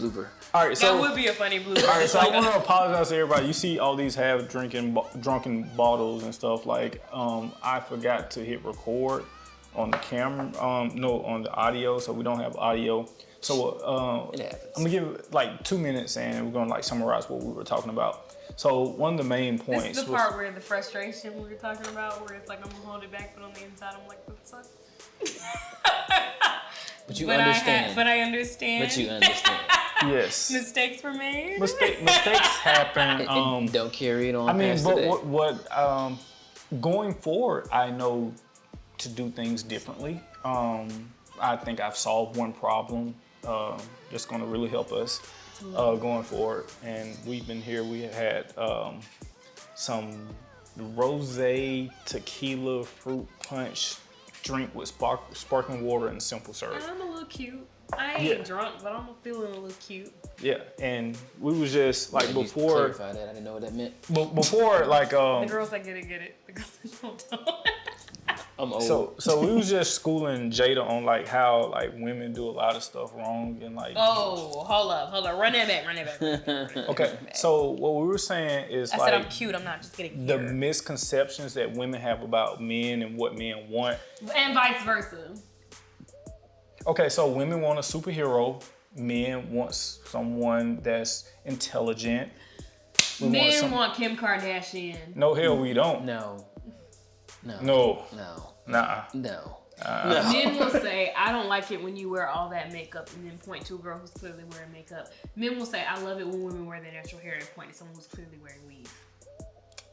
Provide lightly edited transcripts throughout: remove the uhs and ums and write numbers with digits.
blooper. All right, so that would be a funny blooper. all right, so I want to apologize to everybody. You see all these drunken bottles and stuff. Like, I forgot to hit record on the camera. No, on the audio, so we don't have audio. So I'm gonna give it like 2 minutes, and we're gonna like summarize what we were talking about. So one of the main points. This is the part where the frustration we were talking about, where it's like I'm gonna hold it back, but on the inside I'm like, what sucks. But you understand. But I understand. But you understand. Yes. Mistakes were made. Mistakes happen. And don't carry it on. I mean, past but today. what going forward, I know to do things differently. I think I've solved one problem that's going to really help us going forward. And we've been here. We had some rosé tequila fruit punch drink with sparkling water and simple serve. I'm a little cute. I ain't drunk, but I'm feeling a little cute. Yeah, and we was just like Can you before. clarify that? I didn't know what that meant. Before like The girls that get it. The girls that don't. I'm old. So we was just schooling Jada on like how like women do a lot of stuff wrong and like. Oh, hold up, run that back. Okay, so what we were saying is I like said I'm cute. I'm not just getting the here. misconceptions that women have about men and what men want. And vice versa. Okay, so women want a superhero. Men want someone that's intelligent. Men want Kim Kardashian. No, hell, we don't. No. Nah. No. Men will say, I don't like it when you wear all that makeup, and then point to a girl who's clearly wearing makeup. Men will say, I love it when women wear their natural hair, and point to someone who's clearly wearing weave.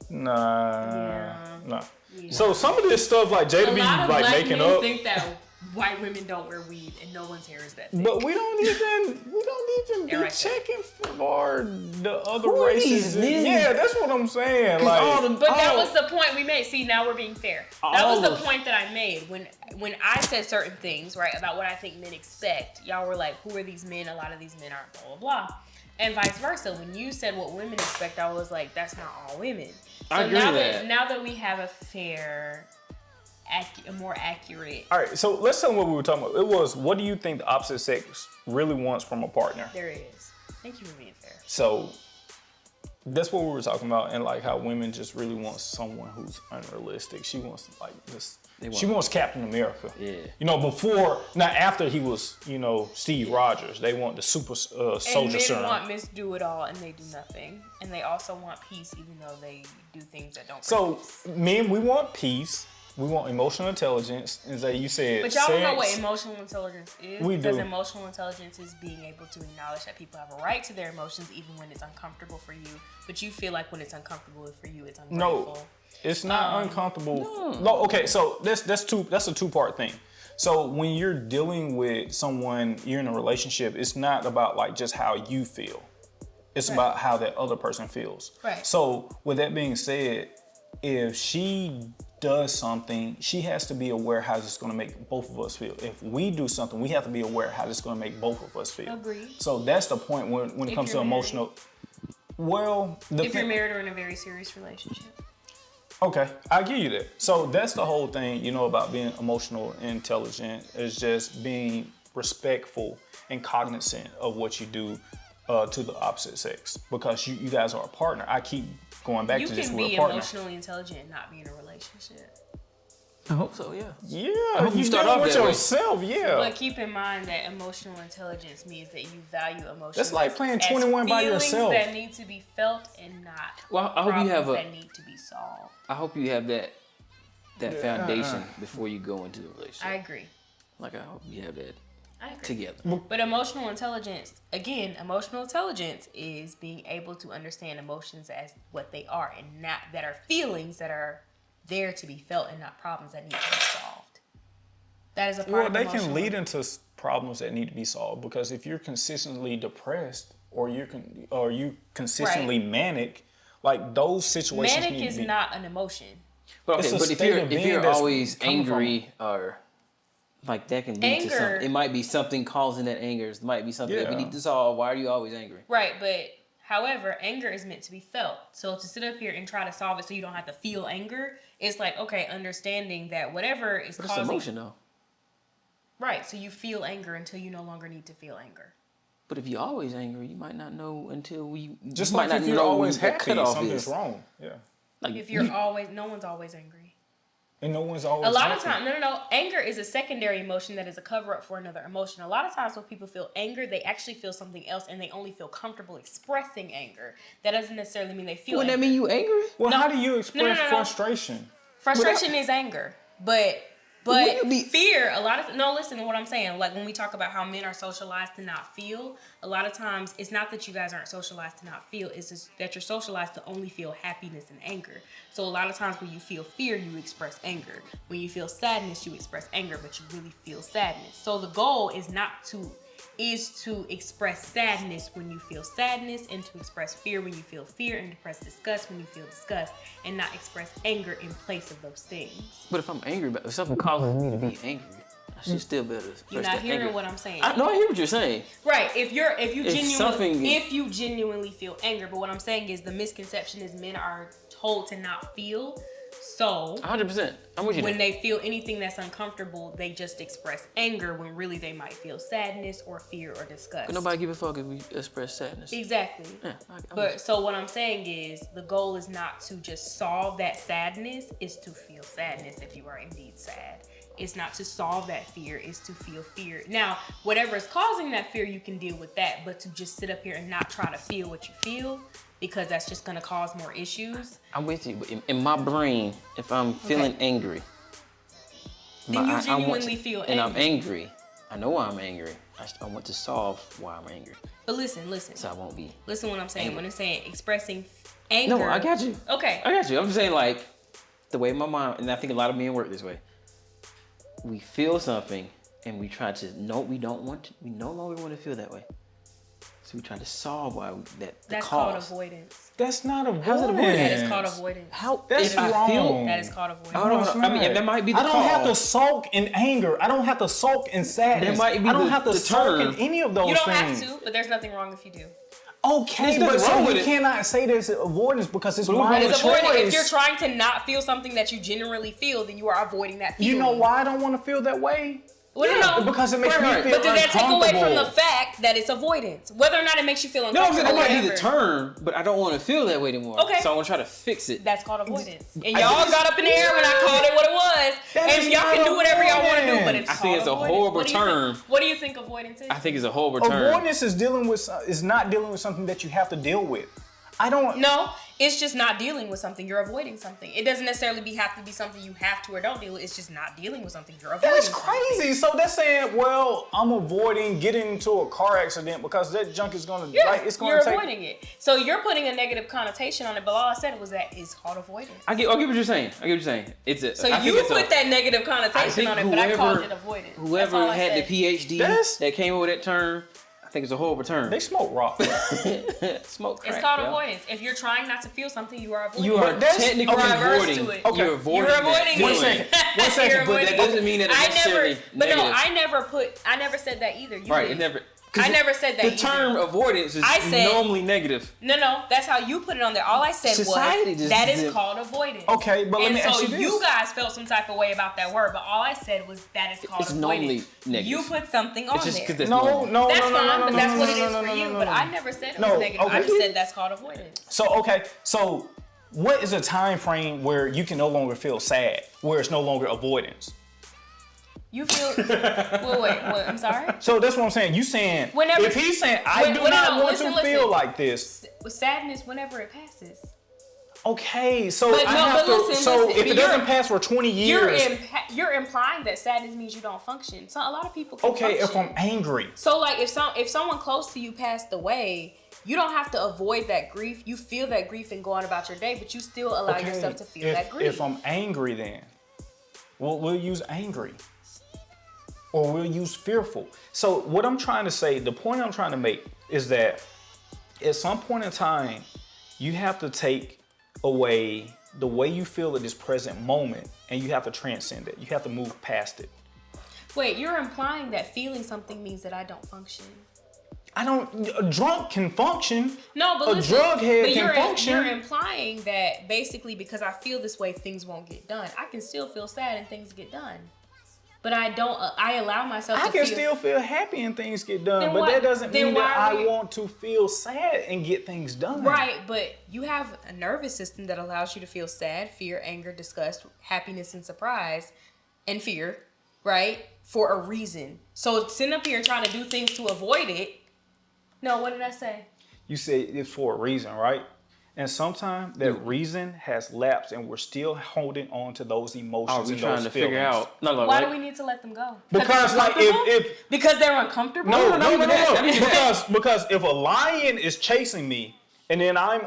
Nah. Yeah. So some of this stuff like Jada be like making up. Think that white women don't wear weave, and no one's hair is that thick. But we don't even be right checking for the other races. Yeah, that's what I'm saying. Like, But that was the point we made. See, now we're being fair. That was the point that I made when I said certain things, right, about what I think men expect. Y'all were like, who are these men? A lot of these men aren't blah, blah, blah. And vice versa. When you said what women expect, I was like, that's not all women. So I agree with that. Now that we have a fair, a more accurate. All right, so let's tell them what we were talking about. It was, what do you think the opposite sex really wants from a partner? There it is. Thank you for being fair. So that's what we were talking about, and like how women just really want someone who's unrealistic. She wants like this. She wants Captain America. Yeah. You know, after he was, Steve Rogers, they want the super soldier serum. And men want Miss Do It All, and they do nothing. And they also want peace, even though they do things that don't. So men, we want peace. We want emotional intelligence. As you said, but y'all don't know what emotional intelligence is. We do. Because emotional intelligence is being able to acknowledge that people have a right to their emotions, even when it's uncomfortable for you. But you feel like when it's uncomfortable for you, it's ungrateful. No, it's not uncomfortable. No, okay, so that's a two-part thing. So when you're dealing with someone, you're in a relationship, it's not about like just how you feel. It's about how that other person feels. Right. So with that being said, if she does something, she has to be aware how it's going to make both of us feel. If we do something, we have to be aware how it's going to make both of us feel. Agreed. So that's the point when it comes to emotional. Well, if you're married or in a very serious relationship. Okay, I give you that. So that's the whole thing, about being emotional intelligent is just being respectful and cognizant of what you do to the opposite sex, because you guys are a partner. I keep going back to this. You can be emotionally intelligent and not be in a relationship. I hope so, yeah. Yeah, hope you start dealing off with that way. yourself, yeah. But keep in mind that emotional intelligence means that you value emotions. That's like playing 21 by yourself. Feelings that need to be felt and not Well, I hope you have that need to be solved. I hope you have that foundation before you go into the relationship. I agree. Like, I hope you have that I agree. together. But emotional intelligence is being able to understand emotions as what they are and not that are feelings that are there to be felt and not problems that need to be solved. That is a part of they can lead into problems that need to be solved, because if you're consistently depressed or you consistently manic, like those situations manic is not an emotion. But It's a but state of if being you're that's always coming from angry or like that can lead to something. It might be something causing that anger. It might be something that we need to solve. Why are you always angry? Right, but however, anger is meant to be felt. So to sit up here and try to solve it so you don't have to feel anger, it's like, okay, understanding that whatever is causing... It's emotion, though. Right, so you feel anger until you no longer need to feel anger. But if you're always angry, you might not know until Just you like might if not you're know always what happy, cutoff something's is. wrong. Yeah. Like If you're always, no one's always angry. And no one's always A lot happy. of times, no. Anger is a secondary emotion that is a cover-up for another emotion. A lot of times when people feel anger, they actually feel something else and they only feel comfortable expressing anger. That doesn't necessarily mean they feel Wouldn't anger. that mean you angry? Well, No. how do you express No. frustration? Frustration is anger. But Wouldn't you be- fear, listen to what I'm saying. Like when we talk about how men are socialized to not feel, a lot of times it's not that you guys aren't socialized to not feel, it's just that you're socialized to only feel happiness and anger. So a lot of times when you feel fear, you express anger. When you feel sadness, you express anger, but you really feel sadness. So the goal is to express sadness when you feel sadness, and to express fear when you feel fear, and to express disgust when you feel disgust, and not express anger in place of those things. But if I'm angry, if something causes me to be angry, I should still be able to express You're not that hearing anger. what I'm saying. I hear what you're saying. Right. If you something- genuinely feel anger, but what I'm saying is the misconception is men are told to not feel. So 100%. I'm with you. when they feel anything that's uncomfortable, they just express anger when really they might feel sadness or fear or disgust. Could nobody give a fuck if we express sadness? Exactly. Yeah, But so what I'm saying is the goal is not to just solve that sadness, is to feel sadness if you are indeed sad. It's not to solve that fear, it's to feel fear. Now, whatever is causing that fear, you can deal with that, but to just sit up here and not try to feel what you feel, because that's just gonna cause more issues. I'm with you, but in my brain, if I'm feeling angry, Then you genuinely feel and angry. I'm angry, I know why I'm angry. I want to solve why I'm angry, But listen. so I won't be. Listen what I'm saying. angry. When I'm saying expressing anger. No, I got you. Okay. I got you. I'm saying like the way my mom, and I think a lot of men work this way. We feel something and we try to we no longer want to feel that way. So we try to solve why That's cause. called avoidance. That's not avoidance. How's it avoidance? That is called avoidance. How That's if I wrong. feel That is called avoidance. I don't know. I mean, that might be the I don't have to cause. sulk in anger. I don't have to sulk in sadness. That might be I don't the- have to the sulk term. in any of those You don't things. have to, but there's nothing wrong if you do. Okay, There's but nothing so wrong you with it. cannot say there's avoidance because it's my It's choice. avoiding. If you're trying to not feel something that you genuinely feel, then you are avoiding that feeling. You know why I don't want to feel that way? Well, no. Because it makes me feel But does that take away from the uncomfortable. fact that it's avoidance? Whether or not it makes you feel No, I'm saying uncomfortable. that might be the whatever. term, but I don't want to feel that way anymore. Okay. So I want to try to fix it. That's called avoidance. And I y'all think got up in the air when I called it what it was. That And is y'all can not do whatever y'all want to do, but avoidance. it's I think called it's a avoidance. horrible What do you think- term. What do you think avoidance is? I think it's a horrible term. Avoidance is not dealing with something that you have to deal with. I don't. No, it's just not dealing with something. You're avoiding something. It doesn't necessarily have to be something you have to or don't deal with. It's just not dealing with something. You're avoiding That's something. crazy. So they're saying, well, I'm avoiding getting into a car accident because that junk is gonna, Yeah, it's gonna you're take. avoiding it. So you're putting a negative connotation on it, but all I said was that it's called avoidance. I get what you're saying. It's a. So I think you it's put that negative connotation think on it, but I called whoever- it avoidance. That's Whoever all I had said. the PhD That's- that came up with that term, I think it's a horrible term. They smoke rock. Smoke crack. It's called yo. avoidance. If you're trying not to feel something, you are avoiding You it. are But that's- technically okay, reverse avoiding. to it. Okay. You're avoiding. You're avoiding that One it. feeling. second. One second. You're But avoiding That doesn't mean that it's necessarily But no, negative. I never said that either. You Right. did. It never. I never said that The either. term avoidance is I said- normally negative. No, that's how you put it on there. All I said Society was just that is did- called avoidance. Okay, but let and me so ask you this. you guys felt some type of way about that word, but all I said was that is called It's avoidance. normally negative. You put something on It's just there. because that's No, normal. no, That's no, no, fine, no, no, but no, that's no, what no, it is no, for no, you. no, But no. I never said it No, was negative. I okay. just said that's called avoidance. So what is a time frame where you can no longer feel sad, where it's no longer avoidance? You feel. wait, I'm sorry? So that's what I'm saying. You saying Whenever- if he's saying I do when- not no, want listen. to feel like this. With sadness, whenever it passes. Okay, so But I no, have but to. listen, so listen, if it you're- doesn't pass for 20 years, You're implying that sadness means you don't function. So a lot of people can okay, if function. I'm angry, So like if someone close to you passed away, you don't have to avoid that grief. You feel that grief and go on about your day, but you still allow okay, yourself to feel that grief. if I'm angry, then we'll use angry, or we'll use fearful. So what I'm trying to say, the point I'm trying to make is that at some point in time, you have to take away the way you feel at this present moment, and you have to transcend it. You have to move past it. Wait, you're implying that feeling something means that I don't function. A drunk can function. No, but A listen, drug head but can function. You're implying that basically because I feel this way, things won't get done. I can still feel sad and things get done. But I don't. I allow myself. I to can feel. still feel happy and things get done, Then but what- that doesn't then mean why that are I we- want to feel sad and get things done. Right, but you have a nervous system that allows you to feel sad, fear, anger, disgust, happiness, and surprise, and fear, right? For a reason. So sitting up here and trying to do things to avoid it. No, what did I say? You say it's for a reason, right? And sometimes that reason has lapsed, and we're still holding on to those Are emotions we and trying those to feelings. figure out? No, Why do we need to let them go? Because they're like uncomfortable? if Because they're uncomfortable? No. because if a lion is chasing me, and then I'm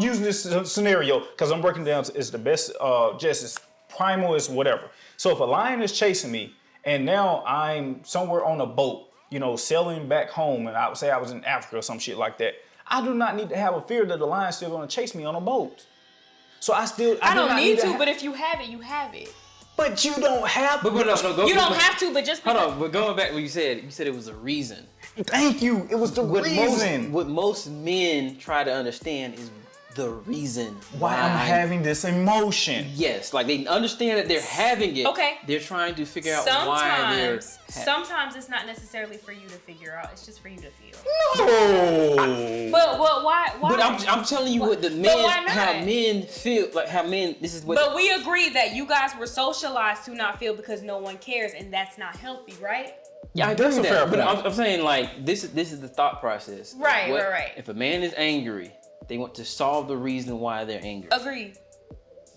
using this scenario because I'm breaking down. It's the best, just as primal as whatever. So if a lion is chasing me, and now I'm somewhere on a boat, sailing back home, and I would say I was in Africa or some shit like that, I do not need to have a fear that the lion's still going to chase me on a boat. So I don't need to, but if you have it, you have it. But you don't have. You don't have to, but just hold on. But going back to what you said it was a reason. Thank you. It was the reason. What most men try to understand is the reason why I'm having this emotion. Yes, like they understand that they're having it. Okay. They're trying to figure out why they're. Sometimes it's not necessarily for you to figure out. It's just for you to feel. No. But why? But I'm telling you what the men, how men feel, like how men. This is what. But we agree that you guys were socialized to not feel because no one cares, and that's not healthy, right? Yeah, I agree with that. But I'm saying like this is the thought process. Right, right. If a man is angry, they want to solve the reason why they're angry. Agreed.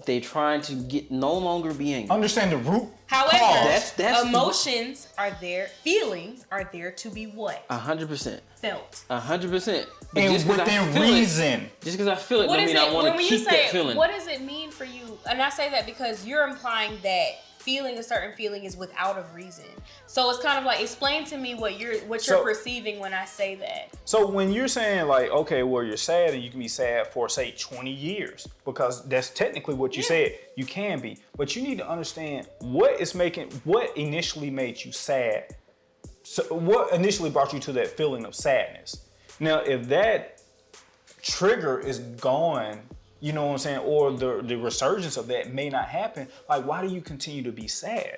They're trying to no longer be angry. Understand the root. However, emotions are there, feelings are there to be what? 100%. Felt. 100%. And within reason. Just because I feel it don't mean I want to keep that feeling. What does it mean for you? And I say that because you're implying that feeling a certain feeling is without a reason. So it's kind of like, explain to me what you're perceiving when I say that. So when you're saying like, okay, well, you're sad and you can be sad for say 20 years because that's technically what you said. You can be, but you need to understand what initially made you sad. So what initially brought you to that feeling of sadness? Now, if that trigger is gone, you know what I'm saying, or the resurgence of that may not happen, like why do you continue to be sad?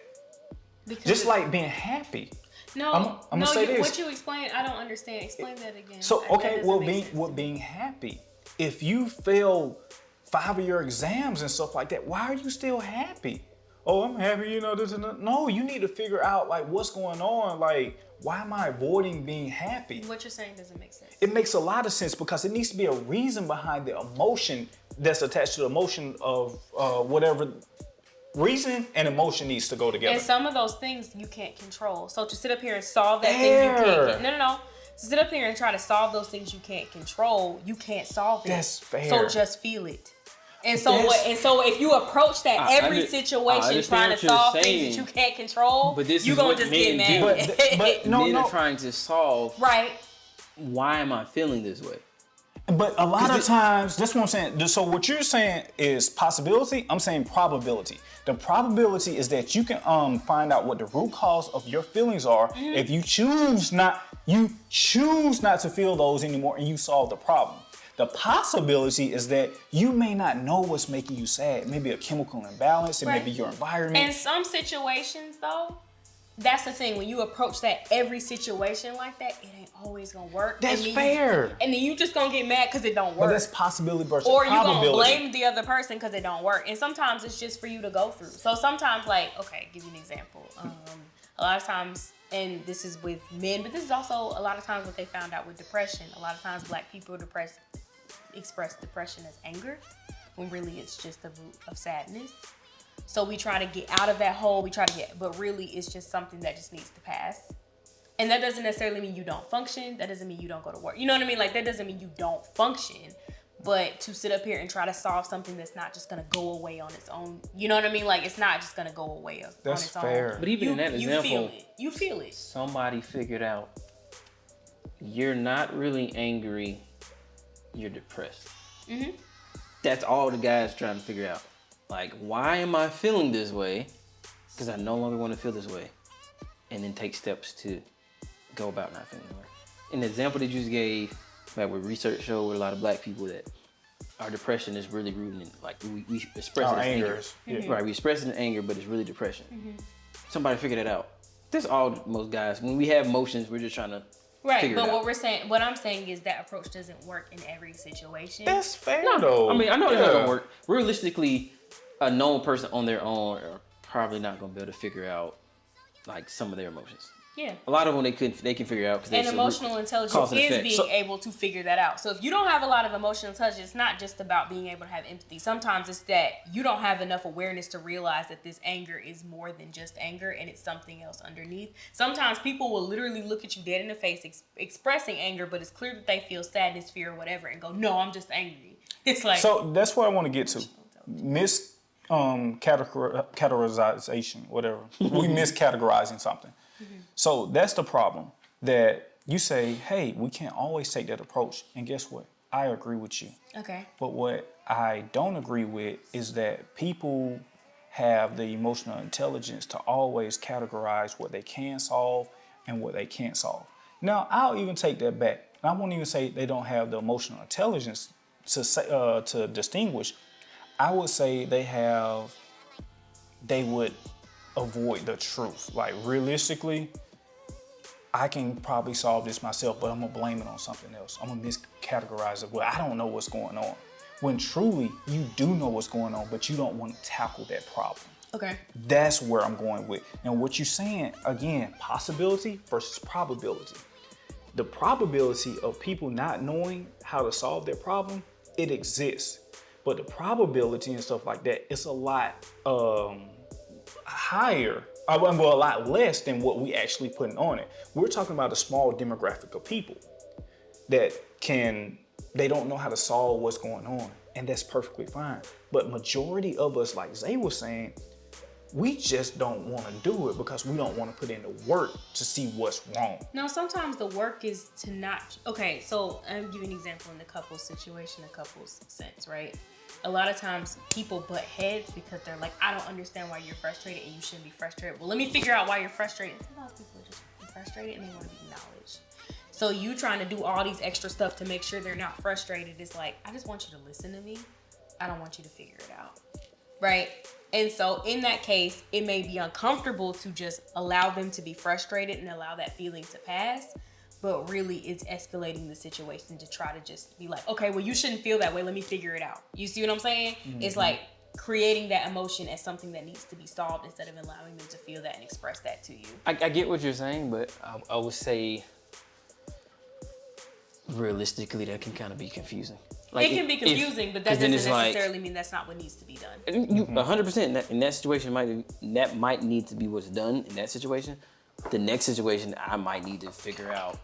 Because just like being happy. No, I'm gonna say this. What you explain, I don't understand. Explain that again. So okay, being happy. If you fail 5 of your exams and stuff like that, why are you still happy? Oh, I'm happy, this and that. No, you need to figure out like what's going on. Like, why am I avoiding being happy? What you're saying doesn't make sense. It makes a lot of sense because it needs to be a reason behind the emotion that's attached to the emotion of whatever. Reason and emotion needs to go together. And some of those things you can't control. So to sit up here and solve that thing you can't. No. To sit up here and try to solve those things you can't control, you can't solve it. That's fair. So just feel it. And so if you approach that every situation trying to solve things that you can't control, you're gonna just get mad. But men are trying to solve. Right. Why am I feeling this way? But a lot of times, that's what I'm saying. So what you're saying is possibility. I'm saying probability. The probability is that you can find out what the root cause of your feelings are. Mm-hmm. If you choose not to feel those anymore, and you solve the problem. The possibility is that you may not know what's making you sad. Maybe a chemical imbalance. It may be your environment. In some situations, though, that's the thing. When you approach that every situation like that, it ain't always gonna work. That's fair. And then you just gonna get mad because it don't work. But that's possibility versus probability. Or you probability. gonna blame the other person because it don't work. And sometimes it's just for you to go through. So sometimes, like, okay, give you an example. A lot of times, and this is with men, but this is also a lot of times what they found out with depression. A lot of times Black people express depression as anger, when really it's just the root of sadness. So we try to get out of that hole, but really it's just something that just needs to pass. And that doesn't necessarily mean you don't function. That doesn't mean you don't go to work. You know what I mean? Like, that doesn't mean you don't function. But to sit up here and try to solve something that's not just gonna go away on its own. You know what I mean? Like, it's not just gonna go away on its own. That's fair. But even in that example, you feel it. Somebody figured out you're not really angry, you're depressed. Mm-hmm. That's all the guy's trying to figure out. Like, why am I feeling this way? Because I no longer want to feel this way. And then take steps to go about not feeling that way. In the example that you just gave, like with research showed with a lot of Black people that our depression is really rooted in like we express it as anger. anger. Right, we express it in anger, but it's really depression. Somebody figure that out. That's all most guys. When we have emotions, we're just trying to figure it out. What I'm saying is that approach doesn't work in every situation. That's fair though. I mean, I know it's not gonna work. Realistically, a known person on their own are probably not gonna be able to figure out like some of their emotions. Yeah. A lot of them they can figure out because emotional intelligence is being able to figure that out. So if you don't have a lot of emotional intelligence, it's not just about being able to have empathy. Sometimes it's that you don't have enough awareness to realize that this anger is more than just anger and it's something else underneath. Sometimes people will literally look at you dead in the face expressing anger, but it's clear that they feel sadness, fear, or whatever, and go, no, I'm just angry. It's like... So that's what I want to get to. Categorization, whatever. We miscategorizing something. So that's the problem, that you say, hey, we can't always take that approach. And guess what? I agree with you. Okay. But what I don't agree with is that people have the emotional intelligence to always categorize what they can solve and what they can't solve. Now, I'll even take that back. I won't even say they don't have the emotional intelligence to distinguish. I would say they would avoid the truth. Like realistically, I can probably solve this myself, but I'm gonna blame it on something else. I'm gonna miscategorize it. Well, I don't know what's going on. When truly you do know what's going on, but you don't want to tackle that problem. Okay. That's where I'm going with. And what you're saying, again, possibility versus probability. The probability of people not knowing how to solve their problem, it exists. But the probability and stuff like that, it's a lot higher, a lot less than what we actually putting on it. We're talking about a small demographic of people that they don't know how to solve what's going on, and that's perfectly fine. But majority of us, like Zay was saying, we just don't want to do it because we don't want to put in the work to see what's wrong. No, sometimes the work is to not... Okay, so I'll give you an example in the couples situation, the couples sense, right? A lot of times people butt heads because they're like, I don't understand why you're frustrated and you shouldn't be frustrated. Well, let me figure out why you're frustrated. And sometimes people are just frustrated and they want to be acknowledged. So you trying to do all these extra stuff to make sure they're not frustrated. It's like, I just want you to listen to me. I don't want you to figure it out. Right? And so in that case, it may be uncomfortable to just allow them to be frustrated and allow that feeling to pass. But really, it's escalating the situation to try to just be like, okay, well, you shouldn't feel that way. Let me figure it out. You see what I'm saying? Mm-hmm. It's like creating that emotion as something that needs to be solved instead of allowing them to feel that and express that to you. I get what you're saying, but I would say realistically, that can kind of be confusing. Like it can be confusing, but that doesn't necessarily mean that's not what needs to be done. 100% in that situation might need to be what's done in that situation. The next situation, I might need to figure out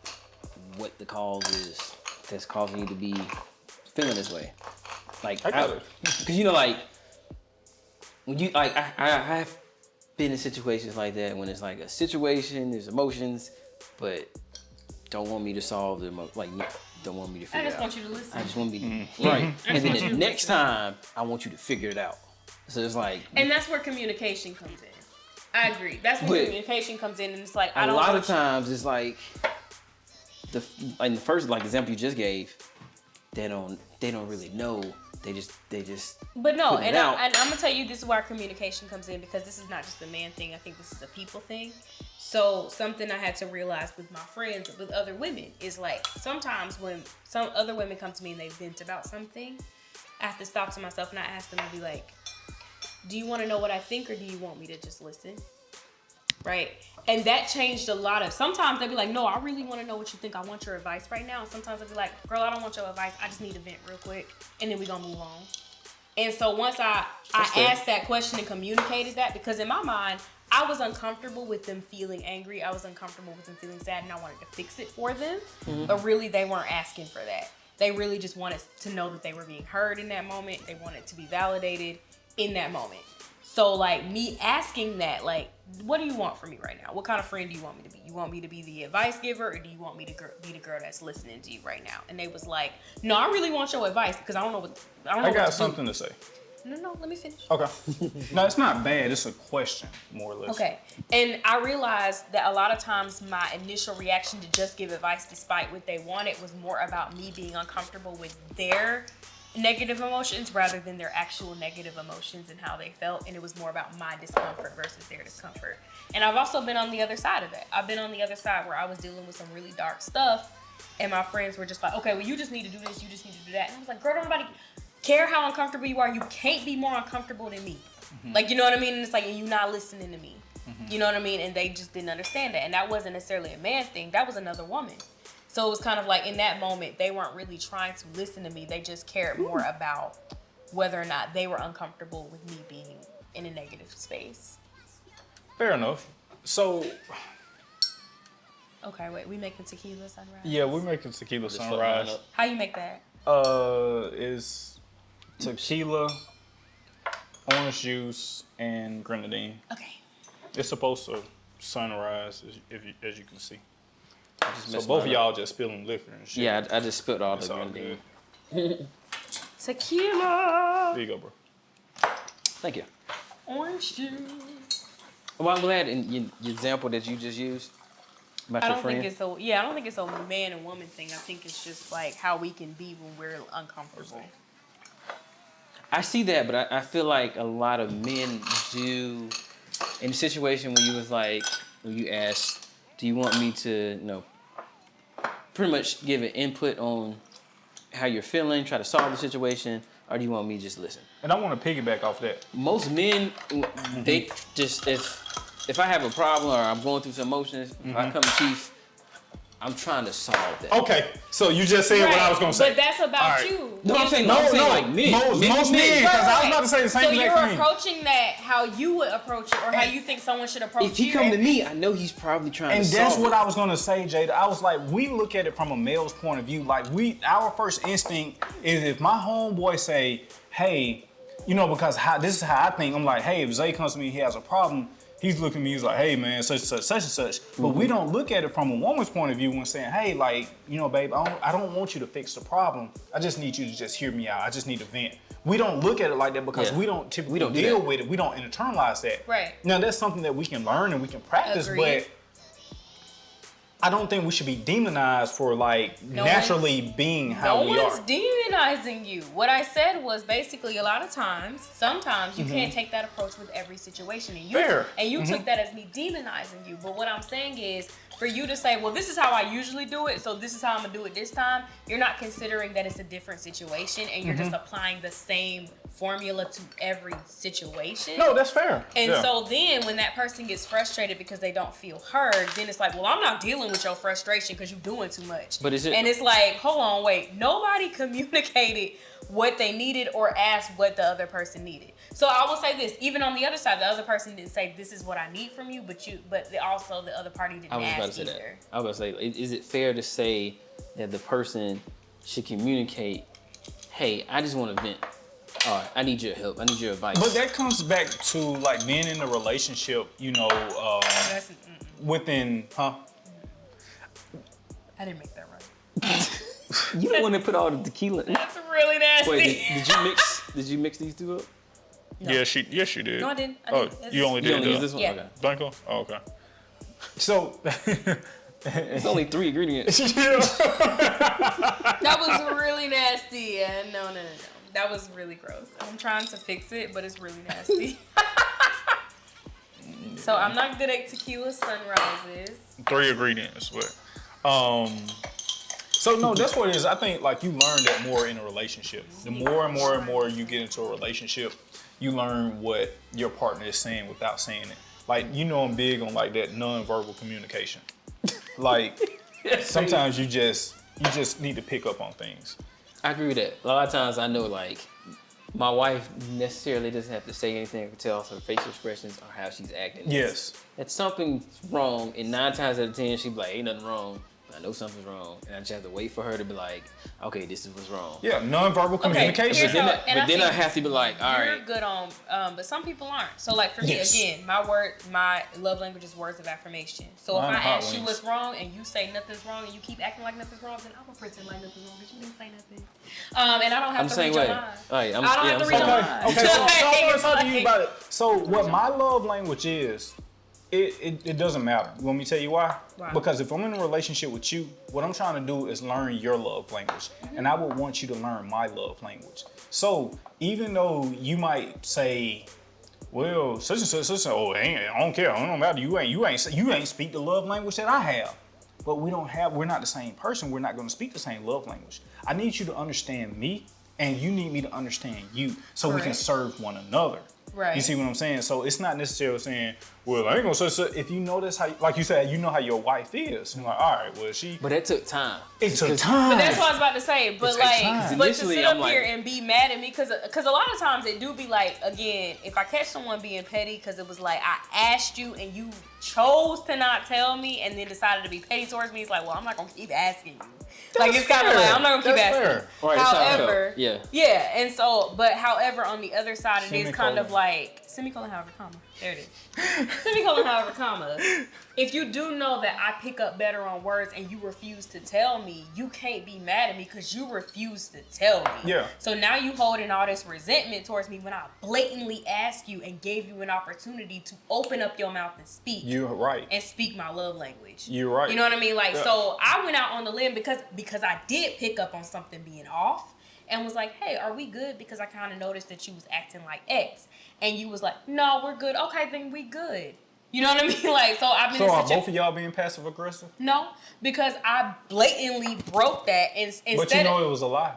what the cause is that's causing you to be feeling this way. Like, because like when you like, I have been in situations like that when it's like a situation, there's emotions, but don't want me to solve the don't want me to figure it out. I just want you to listen. I just want to be right. And then the next time, I want you to figure it out. So it's like, and that's where communication comes in. I agree. That's where communication comes in, and it's like a lot of times it's like the first example you just gave, they don't really know. They just. But no, and I'm gonna tell you, this is where communication comes in, because this is not just a man thing. I think this is a people thing. So something I had to realize with my friends, with other women, is like sometimes when some other women come to me and they vent about something, I have to stop to myself and I ask them, I'll be like, do you want to know what I think, or do you want me to just listen? Right? And that changed a lot of, sometimes they'd be like, no, I really want to know what you think. I want your advice right now. And sometimes I'd be like, girl, I don't want your advice. I just need to vent real quick. And then we're going to move on. And so once I asked that question and communicated that, because in my mind, I was uncomfortable with them feeling angry. I was uncomfortable with them feeling sad, and I wanted to fix it for them. Mm-hmm. But really, they weren't asking for that. They really just wanted to know that they were being heard in that moment. They wanted to be validated in that moment. So like me asking that, like, what do you want from me right now? What kind of friend do you want me to be? You want me to be the advice giver, or do you want me to be the girl that's listening to you right now? And they was like, no, I really want your advice, because I got something to say. No, let me finish. Okay. No, it's not bad. It's a question, more or less. Okay. And I realized that a lot of times my initial reaction to just give advice despite what they wanted was more about me being uncomfortable with their negative emotions rather than their actual negative emotions and how they felt, and it was more about my discomfort versus their discomfort. And I've also been on the other side of that. I've been on the other side where I was dealing with some really dark stuff, and my friends were just like, okay, well, you just need to do this, you just need to do that. And I was like, girl, don't nobody care how uncomfortable you are. You can't be more uncomfortable than me. Like, you know what I mean? And it's like, and you not listening to me. You know what I mean? And they just didn't understand that. And that wasn't necessarily a man thing. That was another woman. So it was kind of like in that moment, they weren't really trying to listen to me. They just cared more about whether or not they were uncomfortable with me being in a negative space. Fair enough. So. Okay, wait, we making tequila sunrise? Yeah, we're making tequila sunrise. How you make that? Is tequila, orange juice, and grenadine. Okay. It's supposed to sunrise, as you can see. So messed both of mine y'all just spilling liquor and shit. Yeah, I just spilled all It's the all grenadine. good. Tequila. There you go, bro. Thank you. Orange juice. Well, I'm glad in your example that you just used about I your don't friend. think it's a man and woman thing. I think it's just like how we can be when we're uncomfortable. I see that, but I feel like a lot of men do. In the situation when you asked, do you want me to, pretty much give an input on how you're feeling, try to solve the situation, or do you want me to just listen? And I want to piggyback off that. Most men, they just, if I have a problem or I'm going through some emotions, if I come to Chief, I'm trying to solve that. Okay, so you just said what I was going to say. But that's about right. you. No, I'm saying like men. Most men, because I was about to say the same So exact you're thing. approaching that how you would approach it, or how you think someone should approach it. If he come to me, I know he's probably trying And to solve it. that's what I was gonna say, Jada. I was like, we look at it from a male's point of view. Like our first instinct is if my homeboy say, hey, because this is how I think. I'm like, hey, if Zay comes to me, he has a problem. He's looking at me, he's like, hey man, such and such. But we don't look at it from a woman's point of view when saying, hey, like, babe, I don't want you to fix the problem. I just need you to just hear me out. I just need to vent. We don't look at it like that because we don't typically deal with it. We don't internalize that. Right. Now that's something that we can learn and we can practice, Agreed. but I don't think we should be demonized for naturally being how we are. No one's demonizing you. What I said was basically sometimes you can't take that approach with every situation. And you took that as me demonizing you. But what I'm saying is, for you to say, well, this is how I usually do it, so this is how I'm gonna do it this time, you're not considering that it's a different situation and you're just applying the same formula to every situation. No, that's fair. And so then when that person gets frustrated because they don't feel heard, then it's like, well, I'm not dealing with your frustration because you're doing too much. But is it? And it's like, hold on, wait. Nobody communicated what they needed or asked what the other person needed. So I will say this, even on the other side, the other person didn't say, this is what I need from you, but also the other party didn't ask either. I was about to say, is it fair to say that the person should communicate, hey, I just want to vent. All right, I need your help. I need your advice. But that comes back to being in a relationship, within, I didn't make that right. You don't want to put all the tequila in. That's really nasty. Wait, did you mix these two up? No. Yes, you did. No, I didn't. You only did use this one? Yeah. Okay. Blanco? Oh, okay. So It's only 3 ingredients. That was really nasty. No. That was really gross. I'm trying to fix it, but it's really nasty. So I'm not good at tequila sunrises. 3 ingredients, but so no, that's what it is. I think you learn that more in a relationship. The more and more you get into a relationship, you learn what your partner is saying without saying it. I'm big on that nonverbal communication. Sometimes you just need to pick up on things. I agree with that. A lot of times I know my wife necessarily doesn't have to say anything. I can tell her facial expressions or how she's acting. Yes. That something's wrong, and 9 times out of 10 she'd be like, ain't nothing wrong. I know something's wrong, and I just have to wait for her to be like, okay, this is what's wrong. Yeah, nonverbal communication. But then I have to be like, all right. You're good on, but some people aren't. So for me, Yes. again, my love language is words of affirmation. So if I ask you what's wrong and you say nothing's wrong and you keep acting like nothing's wrong, then I'm gonna pretend like nothing's wrong because you didn't say nothing. And I don't have to read your mind. Right, I don't have to read your mind. Okay, so I want to talk to you about it. So what my love language is It doesn't matter. You want me to tell you why? Why? Because if I'm in a relationship with you, what I'm trying to do is learn your love language. And I would want you to learn my love language. So even though you might say, well, such and such, oh, I don't care, it don't matter. You ain't speak the love language that I have. But we're not the same person. We're not going to speak the same love language. I need you to understand me, and you need me to understand you, so we can serve one another. Right. You see what I'm saying? So it's not necessarily saying, well, I ain't gonna say, if you notice how, like you said, you know how your wife is. You're like, all right, well, she. But that took time. It took time. But that's what I was about to say. But like, but to Initially, sit I'm up here like- and be mad at me, because a lot of times it do be like, again, if I catch someone being petty, because it was like I asked you and you chose to not tell me, and then decided to be petty towards me, it's like, well, I'm not gonna keep asking you. Like it's kind of like I'm not gonna keep asking. Fair. Right, that's how I However, felt. yeah, and so, but however, on the other side, it is kind of Semicolon. like semicolon, however, comma. There it is. Semicolon, however, comma. If you do know that I pick up better on words and you refuse to tell me, you can't be mad at me because you refuse to tell me. Yeah. So now you holding all this resentment towards me when I blatantly asked you and gave you an opportunity to open up your mouth and speak. You're right. And speak my love language. You're right. You know what I mean? Like, Yeah. so I went out on the limb because I did pick up on something being off and was like, hey, are we good? Because I kind of noticed that you was acting like X. And you was like, no, we're good. Okay, then we good. You know what I mean? Like, so I've been So are both of y'all being passive aggressive? No, because I blatantly broke that instead But you know it was a lie.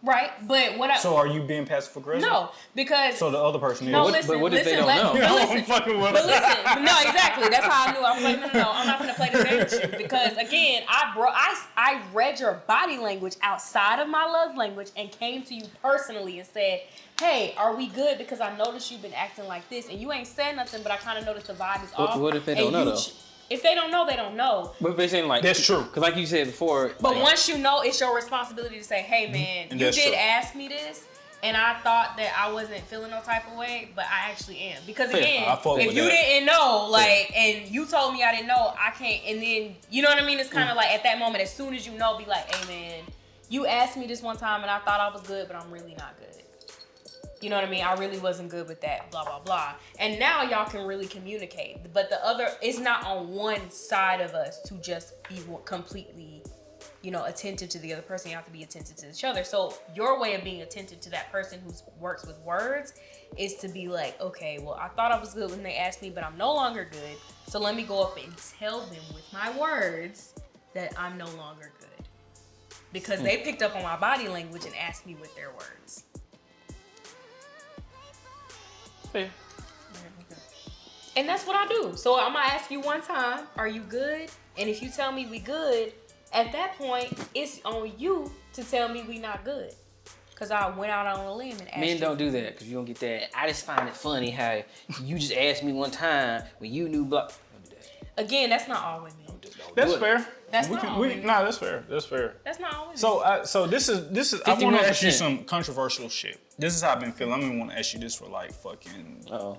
right? But what I So are you being passive aggressive? no, because So the other person is. no, What- listen, but what if they listen, don't know? but Yeah, listen, I'm fucking with but her. listen, no, exactly. That's how I knew. I was like, no, I'm not gonna play this game with you because again, I read your body language outside of my love language and came to you personally and said, hey, are we good? Because I noticed you've been acting like this and you ain't said nothing, but I kind of noticed the vibe is off. What if they and don't know, you though? If they don't know, they don't know. But if they saying like That's true. Because like you said before, But like, once you know, it's your responsibility to say, hey, man, And you that's did true. ask me this, and I thought that I wasn't feeling no type of way, but I actually am. Because Fair. again, I fuck if with you that. didn't know, like, and you told me I didn't know, I can't, and then, you know what I mean? It's kind of like at that moment, as soon as you know, be like, hey, man, you asked me this one time, and I thought I was good, but I'm really not good. You know what I mean? I really wasn't good with that, blah, blah, blah. And now y'all can really communicate. But the other, it's not on one side of us to just be completely, you know, attentive to the other person. You have to be attentive to each other. So your way of being attentive to that person who works with words is to be like, okay, well, I thought I was good when they asked me, but I'm no longer good. So let me go up and tell them with my words that I'm no longer good. Because they picked up on my body language and asked me with their words. fair. And that's what I do. So I'm gonna ask you one time, are you good? And if you tell me we good, at that point, it's on you to tell me we not good. Cause I went out on a limb and asked Men you. don't do that because you don't get that. I just find it funny how you just asked me one time when you knew blah. Don't do that. Again, that's not all women. That's Do it. fair. That's not all women. Nah, that's fair. That's fair. That's not all women. So this is. I want to ask you 51%. some controversial shit. This is how I've been feeling. I don't want to ask you this for like fucking Uh-oh.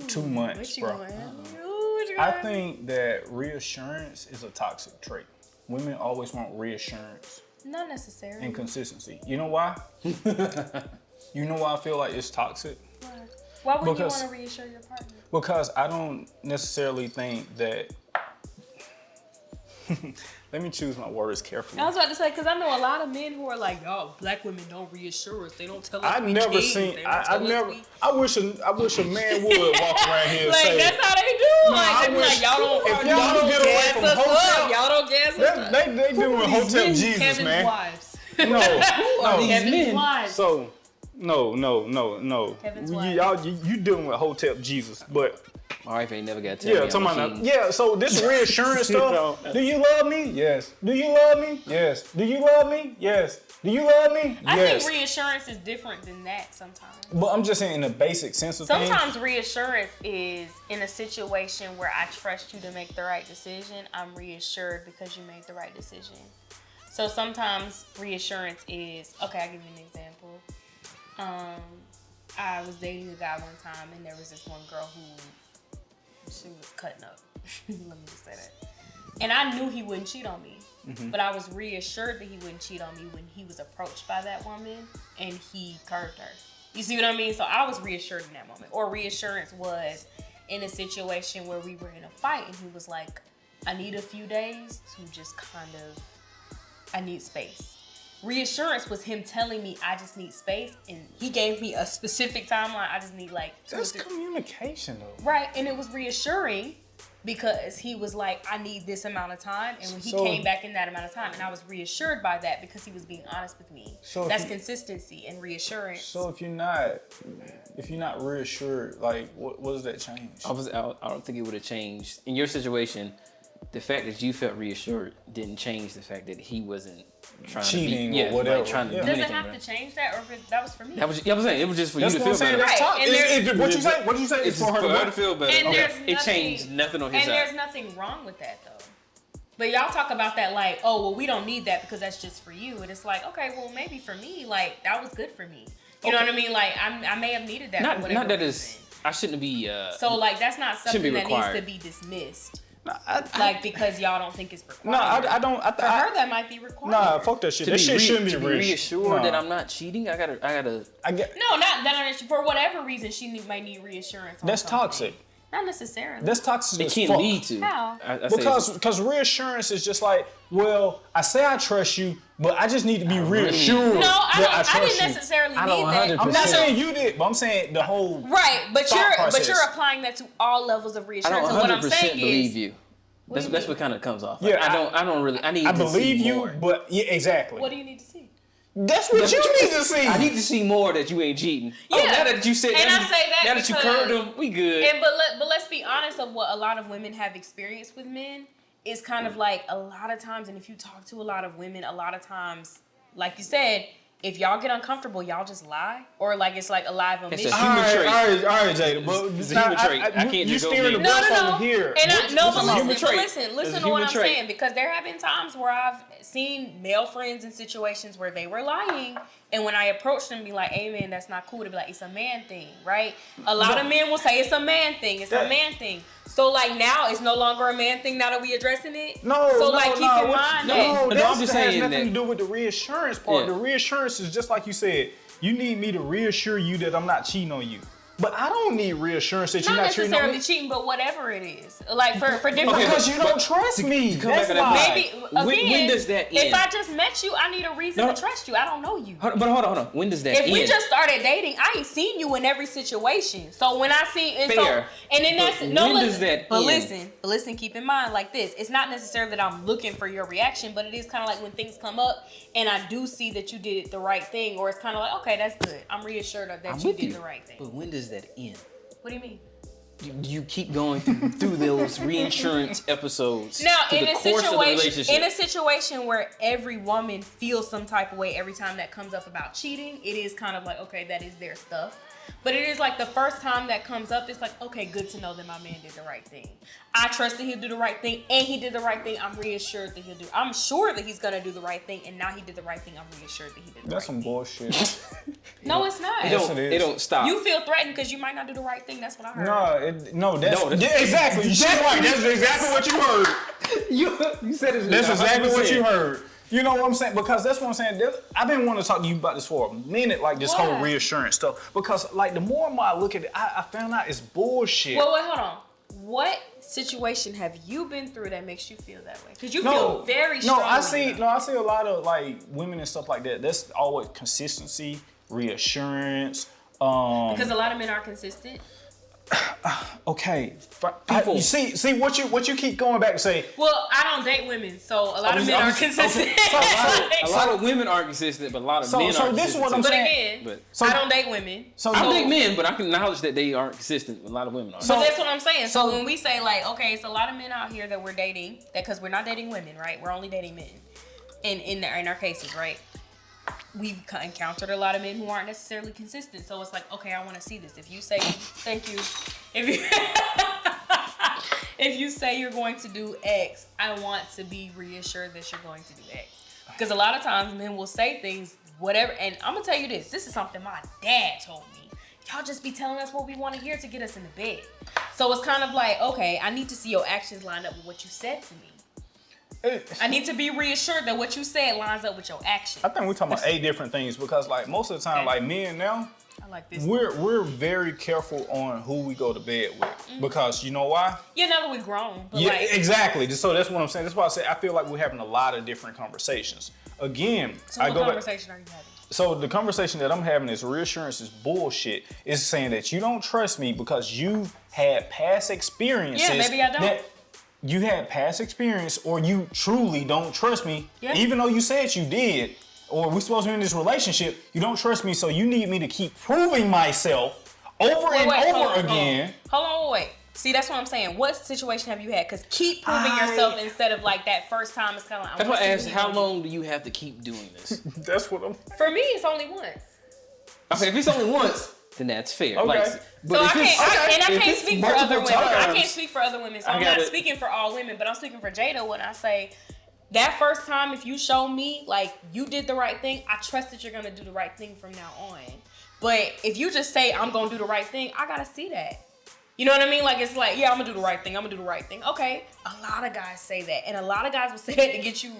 2 months, what you bro. gonna ask me? Ooh, what you I gonna ask me? think that reassurance is a toxic trait. Women always want reassurance Not necessarily. and consistency. You know why? You know why I feel like it's toxic? Why would you because- want to reassure your partner? Because I don't necessarily think that. Let me choose my words carefully. I was about to say, because I know a lot of men who are like, y'all, black women don't reassure us. They don't tell us I've we never kings. seen. They don't I tell us never. we-" I wish a man would walk around here and Like, say. that's how they do. Nah, Like, I they be wish- like, y'all don't, if y'all don't get away gas from us hotel- up. Y'all don't gas us up. They doing Hotel Jesus, Kevin's man. wives. No, no. Kevin's men? wives. So, no. Kevin's You dealing with Hotel Jesus, but My wife ain't never got to tell me yeah, I'm talking a about king. yeah. So this reassurance stuff. Do you love me? Yes. Do you love me? Yes. Do you love me? Yes. Do you love me? I Yes. think reassurance is different than that sometimes. But I'm just saying in the basic sense of things. Sometimes reassurance is in a situation where I trust you to make the right decision. I'm reassured because you made the right decision. So sometimes reassurance is, okay, I'll give you an example. I was dating a guy one time and there was this one girl who she was cutting up. Let me just say that. And I knew he wouldn't cheat on me. But I was reassured that he wouldn't cheat on me when he was approached by that woman and he curved her. You see what I mean? So I was reassured in that moment. Or reassurance was, in a situation where we were in a fight and he was like, I need a few days to just kind of, I need space. Reassurance was him telling me I just need space, and he gave me a specific timeline. I just need like That's communication though. Right, and it was reassuring because he was like, I need this amount of time, and when he came back in that amount of time, and I was reassured by that because he was being honest with me. So that's consistency and reassurance. So if you're not reassured, like what does that change? I don't think it would have changed in your situation. The fact that you felt reassured didn't change the fact that he wasn't trying cheating to be, or whatever. Like trying to do Does it anything, have to change that, or if that was for me? That was, I'm saying it was just for you to feel better. That's Right. And what you say? What did you say? It's for her to feel better. And there's It changed nothing on his and side. there's nothing wrong with that though. But y'all talk about that like, oh well, we don't need that because that's just for you, and it's like, okay, well maybe for me, like that was good for me. You know what I mean? Like I may have needed that. Not for whatever that reason. is. I shouldn't be. So like that's not something be that required. needs to be dismissed. Like because y'all don't think it's required. No, I don't. For her, that might be required. Nah, fuck that shit. That shit shouldn't be reassured that I'm not cheating. I gotta. No, not that. For whatever reason, she might need reassurance. On That's something. toxic. Not necessarily. That's toxic. It as can fuck. lead to. How? Because reassurance is just like, well, I say I trust you, but I just need to be reassured No, that I I trust didn't you. necessarily I need don't that. 100%. I'm not saying you did, but I'm saying the whole Right, but thought process. you're applying that to all levels of I reassurance. don't And what I'm 100% saying believe is, you. What do you That's mean? what kind of comes off. Yeah, I don't really. I need. I to believe see you, more. but yeah, exactly. What do you need to see? That's what you need to see. I need to see more that you ain't cheating. Yeah. Oh, now that you said, And now I say that now that you because- curved them, we good. And but let's be honest of what a lot of women have experienced with men is kind of like a lot of times, and if you talk to a lot of women, a lot of times, like you said, if y'all get uncomfortable, y'all just lie, or like it's like a live omission. a human trait. All right, Jada. But It's a human trait. I can't you just go steering the big. bus No. over here. And human trait. listen It's a to what human I'm trait. saying, because there have been times where I've seen male friends in situations where they were lying, and when I approached them, be like, "Hey man, that's not cool." To be like, "It's a man thing, right?" A lot of men will say it's a man thing. It's a man thing. So like now it's no longer a man thing now that we addressing it. No, keep in mind that. No, I'm just that has saying nothing that- to do with the reassurance part. Yeah. The reassurance is just like you said. You need me to reassure you that I'm not cheating on you. But I don't need reassurance that you're Not not cheating on necessarily me. cheating, but whatever it is, like for different. Okay, Because you don't trust me. come That's back on that why. Maybe again, When does that end? if I just met you, I need a reason No. to trust you. I don't know you. But hold on. When does that If end? we just started dating, I ain't seen you in every situation. So when I see and Fair. and then that's But no. when does that but end? listen. Keep in mind like this. It's not necessarily that I'm looking for your reaction, but it is kind of like when things come up and I do see that you did the right thing, or it's kind of like, okay, that's good. I'm reassured that I'm you with did you. the right thing. But when does that end? What do you mean? You keep going through those reinsurance episodes. Now, through in the a course of the situation, relationship. where every woman feels some type of way every time that comes up about cheating, it is kind of like, okay, that is their stuff. But it is like the first time that comes up, it's like, okay, good to know that my man did the right thing. I trust that he'll do the right thing, and he did the right thing. I'm reassured that he'll do. I'm sure that he's gonna do the right thing, and now he did the right thing. I'm reassured that he did the That's some right thing. bullshit. No, it's not. Yes, it is. It don't stop. You feel threatened because you might not do the right thing. That's what I heard. That's that's- exactly. She's right. That's exactly what you heard. you said it. That's exactly what you heard. You know what I'm saying? Because that's what I'm saying. I've been wanting to talk to you about this for a minute, like this whole Why? reassurance stuff. Because like the more and more I look at it, I found out it's bullshit. Well, wait, hold on. What situation have you been through that makes you feel that way? Because you feel very strongly. I see a lot of like women and stuff like that. That's always consistency, reassurance. Because a lot of men are consistent. Okay, People- you see what you keep going back to say. Well, I don't date women, so a lot of men are consistent. A lot of women aren't consistent, but a lot of men So aren't this is consistent. what I'm But saying. again, But I don't date women. So I date men, but I can acknowledge that they aren't consistent. A lot of women are. But that's what I'm saying. So when we say like, okay, it's a lot of men out here that we're dating, that because we're not dating women, right? We're only dating men. In our cases, right? We've encountered a lot of men who aren't necessarily consistent. So it's like, okay, I want to see this. If you say, thank you. If you say you're going to do X, I want to be reassured that you're going to do X. Because a lot of times men will say things, whatever. And I'm going to tell you this. This is something my dad told me. Y'all just be telling us what we want to hear to get us in the bed. So it's kind of like, okay, I need to see your actions line up with what you said to me. I need to be reassured that what you said lines up with your actions. I think we're talking about 8 different things because like most of the time, Okay. like men now, like this. We're very careful on who we go to bed with because you know why? Yeah, now that we've grown. But Yeah, like, exactly. So that's what I'm saying. That's why I say I feel like we're having a lot of different conversations. Again, so I what go back. conversation are you having? So the conversation that I'm having is reassurance is bullshit. It's saying that you don't trust me because you had past experiences. Yeah, maybe I don't. That you had past experience, or you truly don't trust me, even though you said you did, or we're supposed to be in this relationship. You don't trust me, so you need me to keep proving myself over and over again. Hold on, wait. See, that's what I'm saying. What situation have you had? Because keep proving yourself instead of like that first time. It's kind of like. That's why I asked, how long do you have to keep doing this? That's what I'm. For me, it's only once. Okay, if it's only once, then that's fair. Okay. Like, but So if I it's- can't speak for other women. I times, can't speak for other women. So I I'm got not it. speaking for all women, but I'm speaking for Jada when I say that first time, if you show me like you did the right thing, I trust that you're gonna do the right thing from now on. But if you just say I'm gonna do the right thing, I gotta see that. You know what I mean? Like it's like, yeah, I'm gonna do the right thing. I'm gonna do the right thing. Okay, a lot of guys say that, and a lot of guys will say that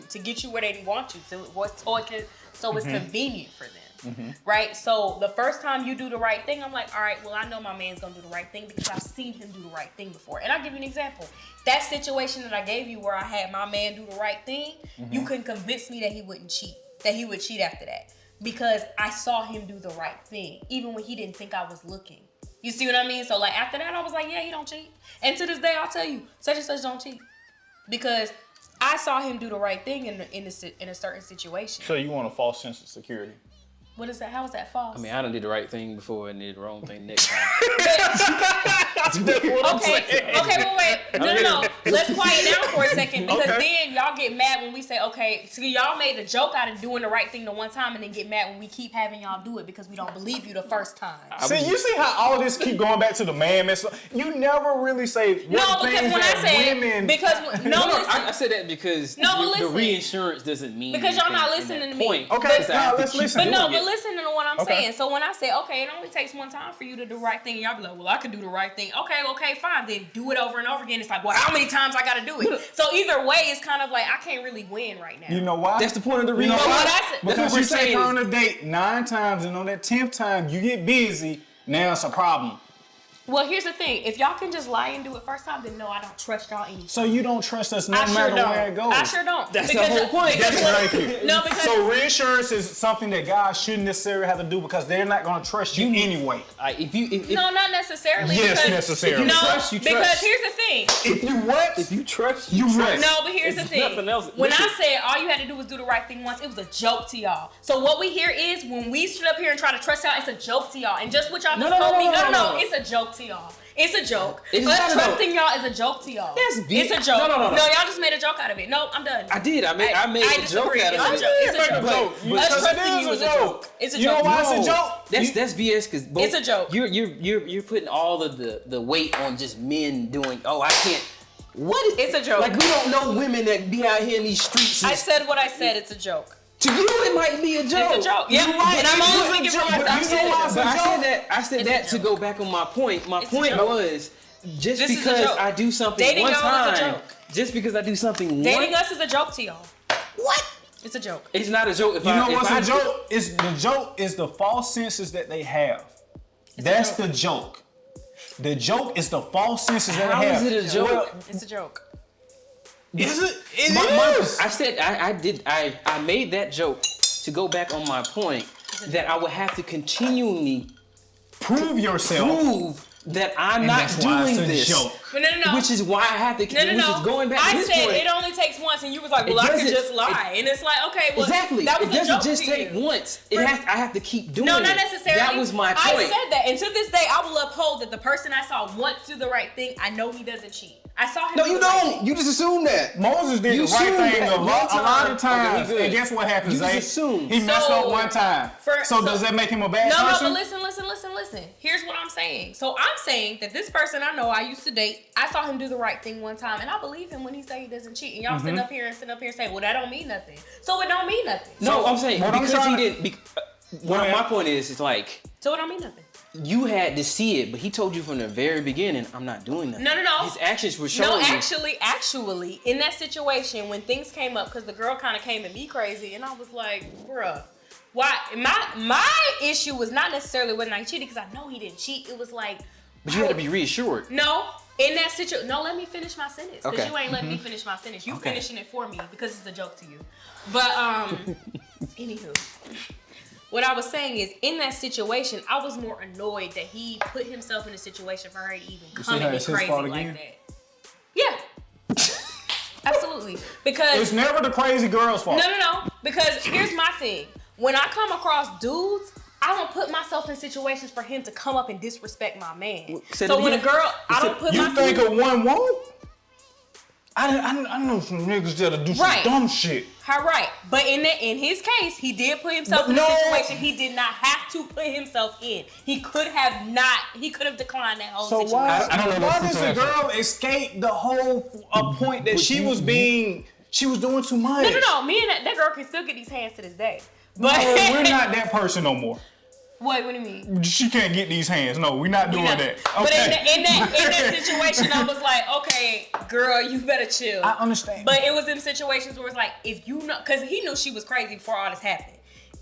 to get you where they want you to, so it's convenient for them, right? So the first time you do the right thing, I'm like, all right, well, I know my man's gonna do the right thing because I've seen him do the right thing before. And I'll give you an example. That situation that I gave you where I had my man do the right thing, you couldn't convince me that he wouldn't cheat, that he would cheat after that, because I saw him do the right thing, even when he didn't think I was looking. You see what I mean? So like after that, I was like, yeah, he don't cheat. And to this day, I'll tell you, such and such don't cheat, because I saw him do the right thing in a certain situation. So you want a false sense of security? What is that? How is that false? I mean, I done did the right thing before and did the wrong thing next time. Okay, but wait. No. Let's quiet down for a second, because then y'all get mad when we say, okay, so y'all made a joke out of doing the right thing the one time and then get mad when we keep having y'all do it because we don't believe you the first time. See, you see how all this keep going back to the man mess. You never really say No, because when I say women. listen. I said that because No, but the listen. reassurance doesn't mean Because y'all not anything listening in to that me. point. Okay, Because I now have to let's keep listen. But no, doing but it. listen to what I'm Okay. saying. So when I say, okay, it only takes one time for you to do the right thing, y'all be like, well, I could do the right thing. Okay, fine. Then do it over and over again. It's like, well, how many times I got to do it? So either way, it's kind of like, I can't really win right now. You know why? That's the point of the You know reassurance. why? that's Because what we're you take saying her is- on a date 9 times, and on that 10th time you get busy. Now it's a problem. Well, here's the thing. If y'all can just lie and do it first time, then no, I don't trust y'all anymore. So you don't trust us no I sure matter don't. where it goes. I sure don't. That's the whole point. That's right here. No, because So reassurance is something that guys shouldn't necessarily have to do because they're not going to trust you anyway. If no, not necessarily. Yes, because, necessarily. No, trust, you because trust. here's the thing. If you what? If you trust, You trust. No, but here's the It's thing. nothing else. When I Listen. said all you had to do was do the right thing once, it was a joke to y'all. So what we hear is when we sit up here and try to trust y'all, it's a joke to y'all. And just what y'all No, just no, told no, me, no, no. it's a joke to y'all. It's a joke. It's Us not a trusting y'all is a joke to y'all. That's It's a joke. No. No, y'all just made a joke out of it. No, I'm done. I did. I made a joke disagree. out of It's it. a joke. It's a joke. But- Us because trusting it you is is a joke. It's a You know joke. why it's a joke? That's BS because It's a joke. You're putting all of the weight on just men doing. Oh, I can't. What? It's a joke. Like we don't know women that be out here in these streets. I said what I said. It's a joke. To you, it might be a joke. It's a joke. Yeah, right. and I'm It's only a speaking joke. for myself. But you know why It's a but I joke. said It's a that to joke. go back on my point. My It's a point joke. was just This is a because joke. I do something Dating one y'all is a time, joke. just because I do something Dating one. us is a joke to y'all. What? It's a joke. It's not a joke. If You know if what's I a joke? The joke is the false senses that they have. That's the joke. The joke is the false senses that How they have. is it a joke? Well, It's a joke. is it? It My- is. I said I made that joke to go back on my point that I would have to continually Prove yourself. prove that I'm And not that's why doing it's a this. joke. But no. Which is why I have to. No. Which is going back to I this said point. it only takes once, and you was like, It "Well, I could doesn't- just lie," and it's like, okay, well, Exactly. that was It a doesn't joke just to take you. once. For- I have to keep doing No, it. not necessarily. That was my I point. said that, and to this day, I will uphold that the person I saw once do the right thing. I know he doesn't cheat. I saw him. No, do you the right don't. thing. You just assume that. Moses did You the right assume thing that a one lot of time. times, Okay, he good. and guess what happens? You just Zay? assume. He messed So, up one time. so- does that make him a bad No, person? but listen. Here's what I'm saying. So I'm saying that this person I know I used to date, I saw him do the right thing one time, and I believe him when he say he doesn't cheat. And y'all Mm-hmm. sit up here and say, well, that don't mean nothing. So it don't mean nothing. No, So, I'm saying what I'm because trying he to- didn't. One of my point is, it's like So it don't mean nothing. you had to see it, but he told you from the very beginning, I'm not doing that. No. His actions were showing No, you. actually, in that situation, when things came up, because the girl kind of came at me crazy, and I was like, bruh, Why? My issue was not necessarily when I cheated, because I know he didn't cheat. It was like, But you had to be reassured. no, in that situation. No, let me finish my sentence, because Okay. you ain't letting me finish my sentence. You Okay. finishing it for me because it's a joke to you. But anywho, what I was saying is, in that situation, I was more annoyed that he put himself in a situation for her to even come at me crazy like that. Yeah. Absolutely. Because It's never the crazy girl's fault. No. Because here's my thing. When I come across dudes, I don't put myself in situations for him to come up and disrespect my man. So when a girl, I don't put You myself. think a one won't? I know some niggas that'll do some Right. dumb shit. Right. But in his case, he did put himself in a situation he did not have to put himself in. He could have declined that whole situation. I don't know Why those does the girl escape the whole point that she was doing too much? No. Me and that girl can still get these hands to this day. But No, we're not that person no more. What do you mean? She can't get these hands. No, we're not doing that. Okay. But in that situation, I was like, okay, girl, you better chill. I understand. But it was in situations where it's like, if you know, because he knew she was crazy before all this happened.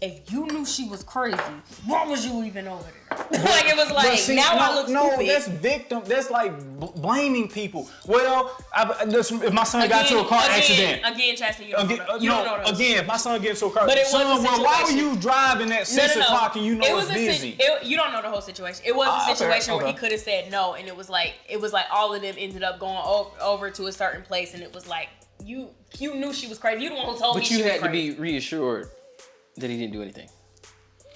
If you knew she was crazy, why was you even over there? Like, it was like, I look stupid. No, that's victim. That's like blaming people. Well, if my son got into a car accident. Again, Chastity, you don't know those. Again, if my son gets into a car But it son, was a well, why were situation. you driving at 6 o'clock and you know it's busy? You don't know the whole situation. It was a situation where he could have said no, and it was like all of them ended up going over to a certain place, and it was like, you knew she was crazy. You the one who told me she was crazy. But you had to be reassured that he didn't do anything.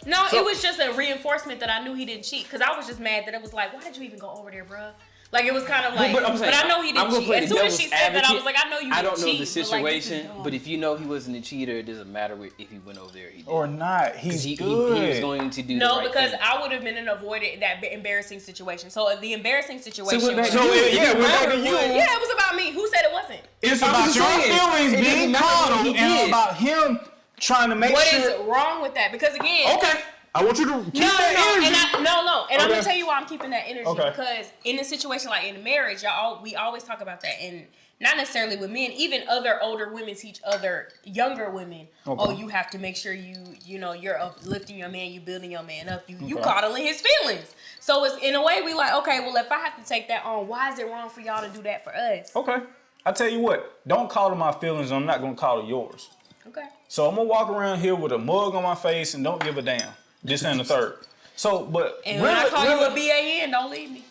No, it was just a reinforcement that I knew he didn't cheat. Because I was just mad that it was like, why did you even go over there, bruh? Like, it was kind of like, but I know he didn't cheat. As soon as she said that, I was like, I know you didn't cheat. I don't know the situation, but, but if you know he wasn't a cheater, it doesn't matter if he went over there. He did. Or not. He's he good. was going to do no, the right because thing. I would have been and avoided that embarrassing situation. So the embarrassing situation So it was was... Yeah, it was about me. Who said it wasn't? It's about your feelings being coddled and about him trying to make What sure. is wrong with that? Because again... Okay. I want you to keep that energy. And I'm Okay. gonna tell you why I'm keeping that energy. Okay. Because in a situation like in a marriage, we always talk about that, and not necessarily with men, even other older women teach other younger women. Okay. Oh, you have to make sure you're uplifting your man, you building your man up, you coddling his feelings. So it's in a way we like, okay, well, if I have to take that on, why is it wrong for y'all to do that for us? Okay. I tell you what, don't coddle my feelings. I'm not gonna coddle yours. Okay. So I'm gonna walk around here with a mug on my face and don't give a damn. This and the third. So, but And when I call you a BAN, don't leave me.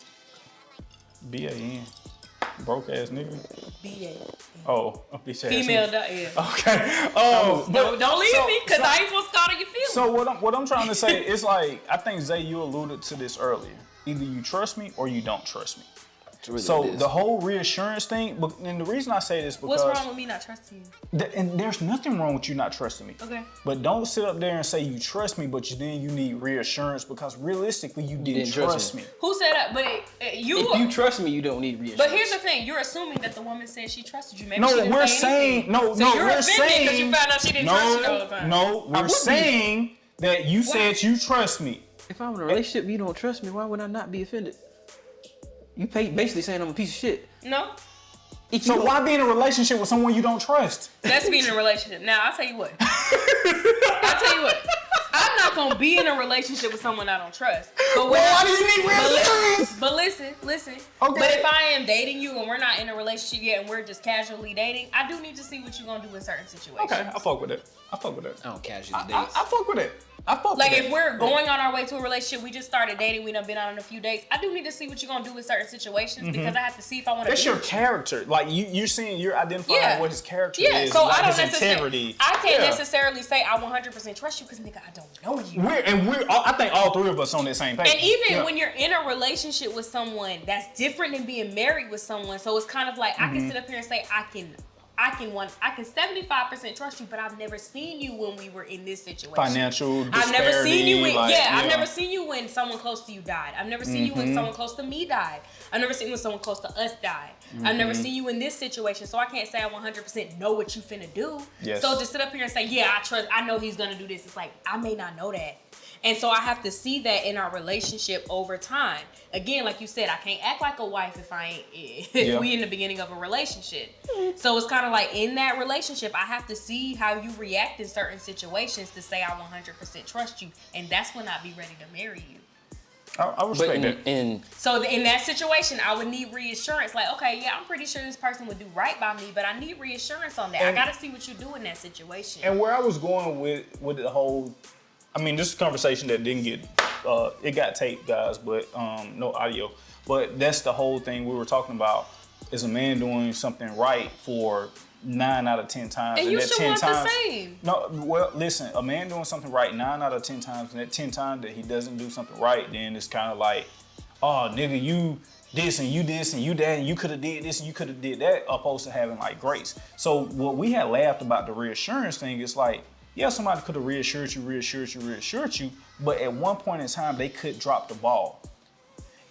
BAN, broke ass nigga. BAN. Oh, a bitch ass Female, nigga. yeah. Okay. Oh, Don't leave me, because I ain't supposed to coddle your feelings. So what I'm trying to say is like, I think Zay, you alluded to this earlier. Either you trust me or you don't trust me. Really So the whole reassurance thing, and the reason I say this because what's wrong with me not trusting you? And there's nothing wrong with you not trusting me. Okay. But don't sit up there and say you trust me, but then you need reassurance because realistically you didn't trust me. Who said that? But if you trust me, you don't need reassurance. But here's the thing: you're assuming that the woman said she trusted you. Maybe No, she didn't we're say saying anything. no. So you're We're offended because saying you found out she didn't trust you all the time. No, we're saying that you said you trust me. If I'm in a relationship and you don't trust me, why would I not be offended? You basically saying I'm a piece of shit. No. So why be in a relationship with someone you don't trust? That's being in a relationship. Now I'll tell you what. I'm not gonna be in a relationship with someone I don't trust. But why do you need reassurance? But listen. Okay. But if I am dating you and we're not in a relationship yet and we're just casually dating, I do need to see what you're gonna do in certain situations. Okay, I fuck with it. I don't casually date. I fuck with it. Like if we're going on our way to a relationship, we just started dating, we done been on a few dates. I do need to see what you're gonna do in certain situations because I have to see if I want to. That's your character. Like you're identifying what his character is. So like I don't his integrity. I can't necessarily say I 100% trust you because nigga, I don't know you. I think all three of us on that same page. And even when you're in a relationship with someone, that's different than being married with someone. So it's kind of like I can sit up here and say I can 75% trust you, but I've never seen you when we were in this situation. Financial disparity. I've never seen you when I've never seen you when someone close to you died. I've never seen you when someone close to me died. I've never seen when someone close to us died. I've never seen you in this situation, so I can't say I 100% know what you finna do. Yes. So to sit up here and say, yeah, I know he's gonna do this, it's like I may not know that. And so I have to see that in our relationship over time. Again, like you said, I can't act like a wife if we in the beginning of a relationship. So it's kind of like in that relationship, I have to see how you react in certain situations to say I 100% trust you. And that's when I'd be ready to marry you. I respect that. So in that situation, I would need reassurance. Like, okay, yeah, I'm pretty sure this person would do right by me, but I need reassurance on that. I got to see what you do in that situation. And where I was going with the whole, I mean, this is a conversation that didn't get, it got taped, guys, but no audio. But that's the whole thing we were talking about. Is a man doing something right for 9 out of 10 times? And you should want the same. No, well, listen, a man doing something right 9 out of 10 times, and that 10 times that he doesn't do something right, then it's kind of like, oh, nigga, you this and you that, and you could have did this and you could have did that, opposed to having like grace. So what we had laughed about the reassurance thing is like, yeah, somebody could have reassured you, but at one point in time, they could drop the ball.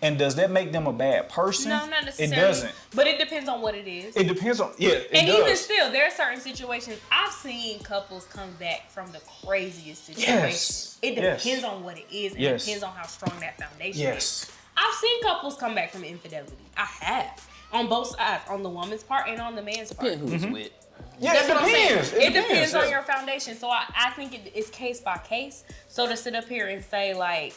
And does that make them a bad person? No, not necessarily. It doesn't. But it depends on what it is. It depends on, it and does. Even still, there are certain situations, I've seen couples come back from the craziest situations. It depends on what it is, and it depends on how strong that foundation is. I've seen couples come back from infidelity. I have. On both sides, on the woman's part and on the man's part. Who's with? Yeah, it depends. It depends on your foundation. So I think it's case by case. So to sit up here and say like,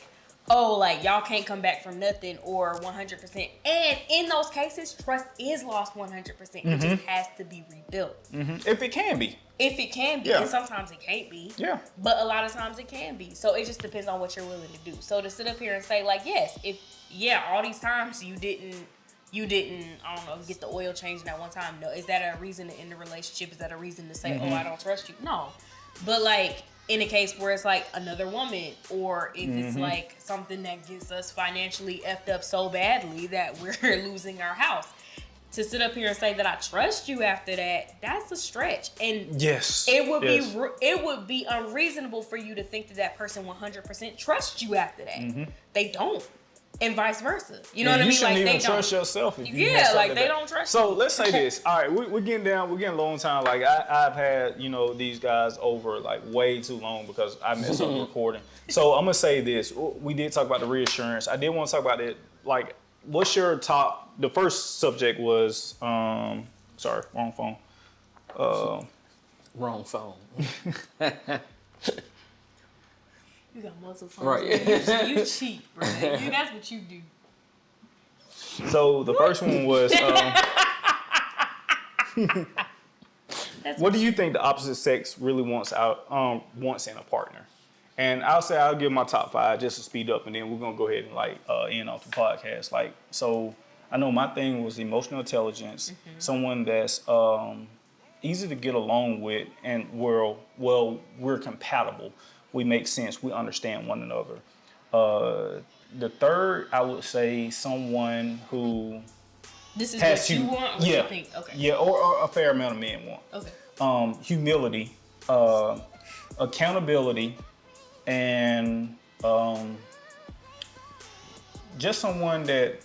oh, like y'all can't come back from nothing or 100%. And in those cases, trust is lost 100%. It just has to be rebuilt. If it can be. If it can be. And sometimes it can't be. Yeah. But a lot of times it can be. So it just depends on what you're willing to do. So to sit up here and say like, yes, all these times you didn't, I don't know, get the oil changed that one time. No, is that a reason to end the relationship? Is that a reason to say, oh, I don't trust you? No. But like, in a case where it's like another woman, or if it's like something that gets us financially effed up so badly that we're losing our house, to sit up here and say that I trust you after that, that's a stretch. And it would be unreasonable for you to think that person 100% trusts you after that. They don't. And vice versa. You know what I mean? You shouldn't like even they trust don't. yourself if you they don't trust you. So let's say this. All right, we're getting low on time. Like I've had, these guys over like way too long because I messed up recording. So I'm gonna say this. We did talk about the reassurance. I did want to talk about it. Like, what's your top? The first subject was sorry, wrong phone. Wrong phone. You got muscle phones. Right. You cheat, bro. That's what you do. So the first one was, what do you think the opposite sex really wants in a partner? And I'll give my top 5 just to speed up, and then we're gonna go ahead and end off the podcast. Like, so I know my thing was emotional intelligence, someone that's easy to get along with, and we're compatible. We make sense. We understand one another. The third, I would say, someone who this is what you want. Or you think? Okay. Yeah, or a fair amount of men want. Okay. Humility, accountability, and just someone that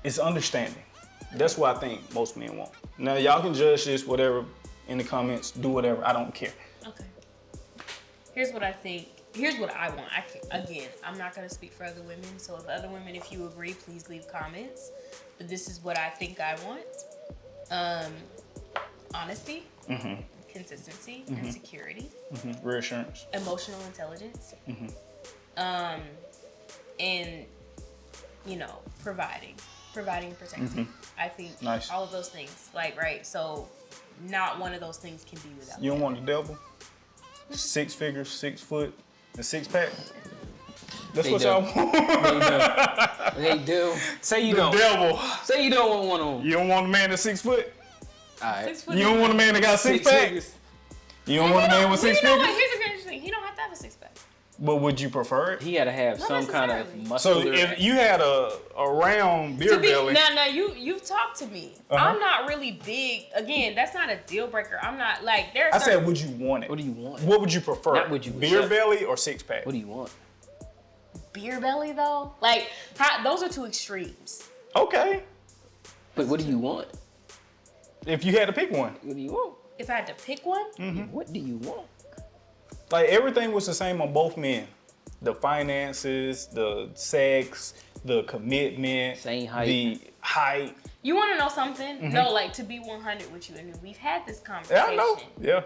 is understanding. That's what I think most men want. Now, y'all can judge this, whatever, in the comments. Do whatever. I don't care. Okay. Here's what I think. Here's what I want. I'm not going to speak for other women. So if you agree, please leave comments. But this is what I think I want. Honesty, consistency, and security. Reassurance. Emotional intelligence. And, providing and protecting. I think all of those things. So not one of those things can be without You don't want the devil? 6 figures, 6 foot, and 6-pack? That's what y'all want? They do. Say you the don't. Devil. Say you don't want one of them. You don't want a man that's 6 foot? All right. 6 foot. You don't want a man that got 6-pack? You don't want a man with 6 figures? Here's the crazy thing. He don't have to have a 6-pack. But would you prefer it? He had to have some kind of muscular. So if you had a round beer belly. Now you've talked to me. I'm not really big. Again, that's not a deal breaker. I'm not like there. I said, would you want it? What do you want? What would you prefer? Not would you beer belly or 6-pack? What do you want? Beer belly though? Those are two extremes. Okay. But what do you want? If you had to pick one. What do you want? If I had to pick one, What do you want? Like everything was the same on both men. The finances, the sex, the commitment, Same height. the height. You want to know something? No, like to be 100 with you, and we've had this Yeah, conversation. I know. Yeah.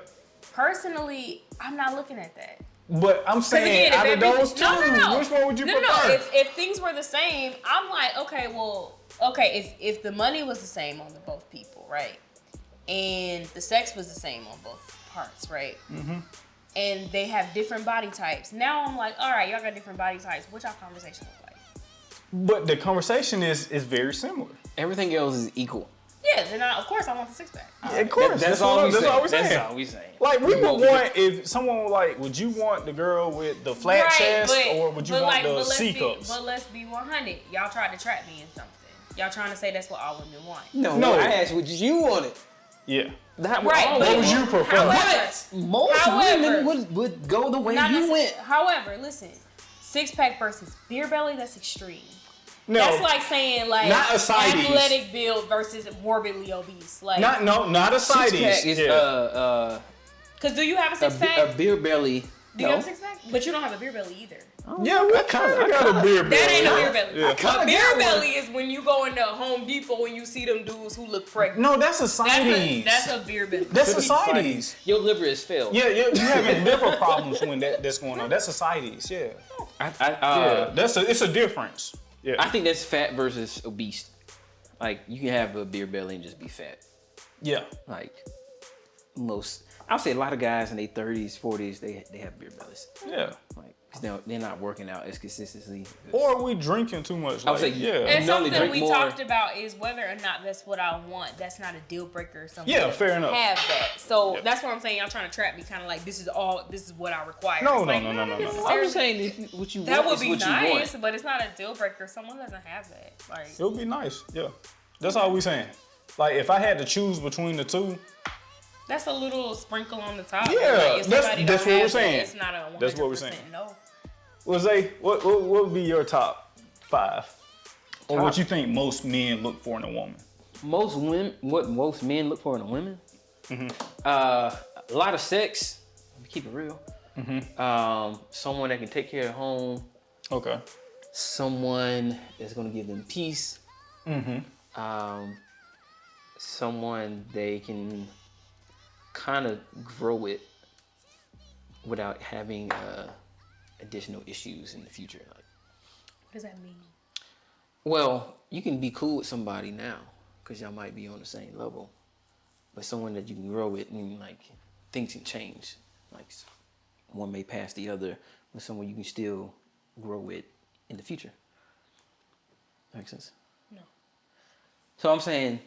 Personally, I'm not looking at that. But I'm saying, Again, out of those two, which one would you prefer? No. If things were the same, I'm like, okay. If the money was the same on both people, right, and the sex was the same on both parts, right, and they have different body types. Now I'm like, all right, y'all got different body types. What y'all conversation look like? But the conversation is very similar. Everything else is equal. Yeah, then of course I want the 6-pack. Of course, That's all we saying. saying. That's all we saying. Like we would want, if someone were like, would you want the girl with the flat chest or would you want the C cups? But let's be 100. Y'all tried to trap me in something. Y'all trying to say that's what all women want. No. I asked what you wanted. Yeah. That Right, what would you prefer? Most women would go the way you went. However, listen, 6-pack versus beer belly, that's extreme. No, that's like saying like not ascites. Athletic build versus morbidly obese. Like not ascites. 6-pack is Cause do you have a 6-pack? a beer belly. Do you have a 6-pack? But you don't have a beer belly either. Yeah, we kind of got a beer belly. That ain't a beer belly. Yeah. A beer belly is when you go into Home Depot and you see them dudes who look pregnant. No, that's ascites. That's a beer belly. That's ascites. Your liver is failed. Yeah, you having liver problems when that's going on. That's ascites. Yeah. It's a difference. Yeah. I think that's fat versus obese. Like you can have a beer belly and just be fat. Yeah. Like I'll say a lot of guys in their 30s, 40s, they have beer bellies. Yeah. Like, cause they're not working out as consistently. Or we drinking too much. I would say, yeah. And normally something we drink more. talked about is whether or not that's what I want. That's not a deal breaker. Someone Yeah, fair enough. Have that. So that's what I'm saying. Y'all trying to trap me, kind of like this is what I require. No. I'm just saying what you that want would is be what nice, you want. but it's not a deal breaker. Someone doesn't have that. Like It would be nice. Yeah. That's all we saying. Like if I had to choose between the two. that's a little sprinkle on the top. Yeah, like, if that's somebody what don't have we're saying. That, it's not a 100% That's what we're saying. No. Well, Zay, what would be your top 5? Or what you think most men look for in a woman? What most men look for in a woman? A lot of sex. Let me keep it real. Someone that can take care of the home. Okay. Someone that's gonna give them peace. Someone they can kind of grow with without having additional issues in the future. Like, What does that mean? well, you can be cool with somebody now because y'all might be on the same level, but someone that you can grow with and like things can change. Like one may pass the other, but someone you can still grow with in the future. Makes sense? No. So I'm saying,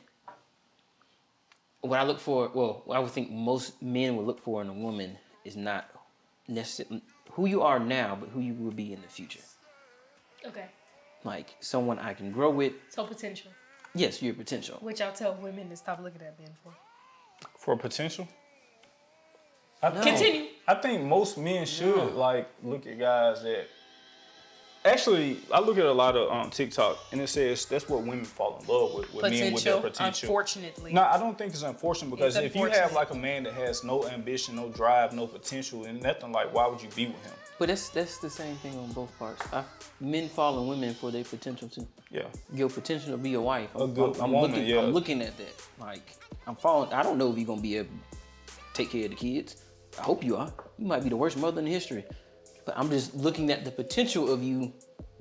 what I look for, what I would think most men would look for in a woman is not necessarily who you are now, but who you will be in the future. Okay. Like someone I can grow with. So potential. Yes, your potential. Which I'll tell women to stop looking at men for. For potential? Continue. I think most men should like look at guys that. Actually, I look at a lot of TikTok, and it says that's what women fall in love with men with their potential. Unfortunately. No, I don't think it's unfortunate because It's if you have like a man that has no ambition, no drive, no potential, and nothing, like why would you be with him? But that's the same thing on both parts. Men fall in women for their potential too. Yeah. Your potential to be a wife. I'm looking at that. Like I'm falling. I don't know if you're gonna be able to take care of the kids. I hope you are. You might be the worst mother in history. But I'm just looking at the potential of you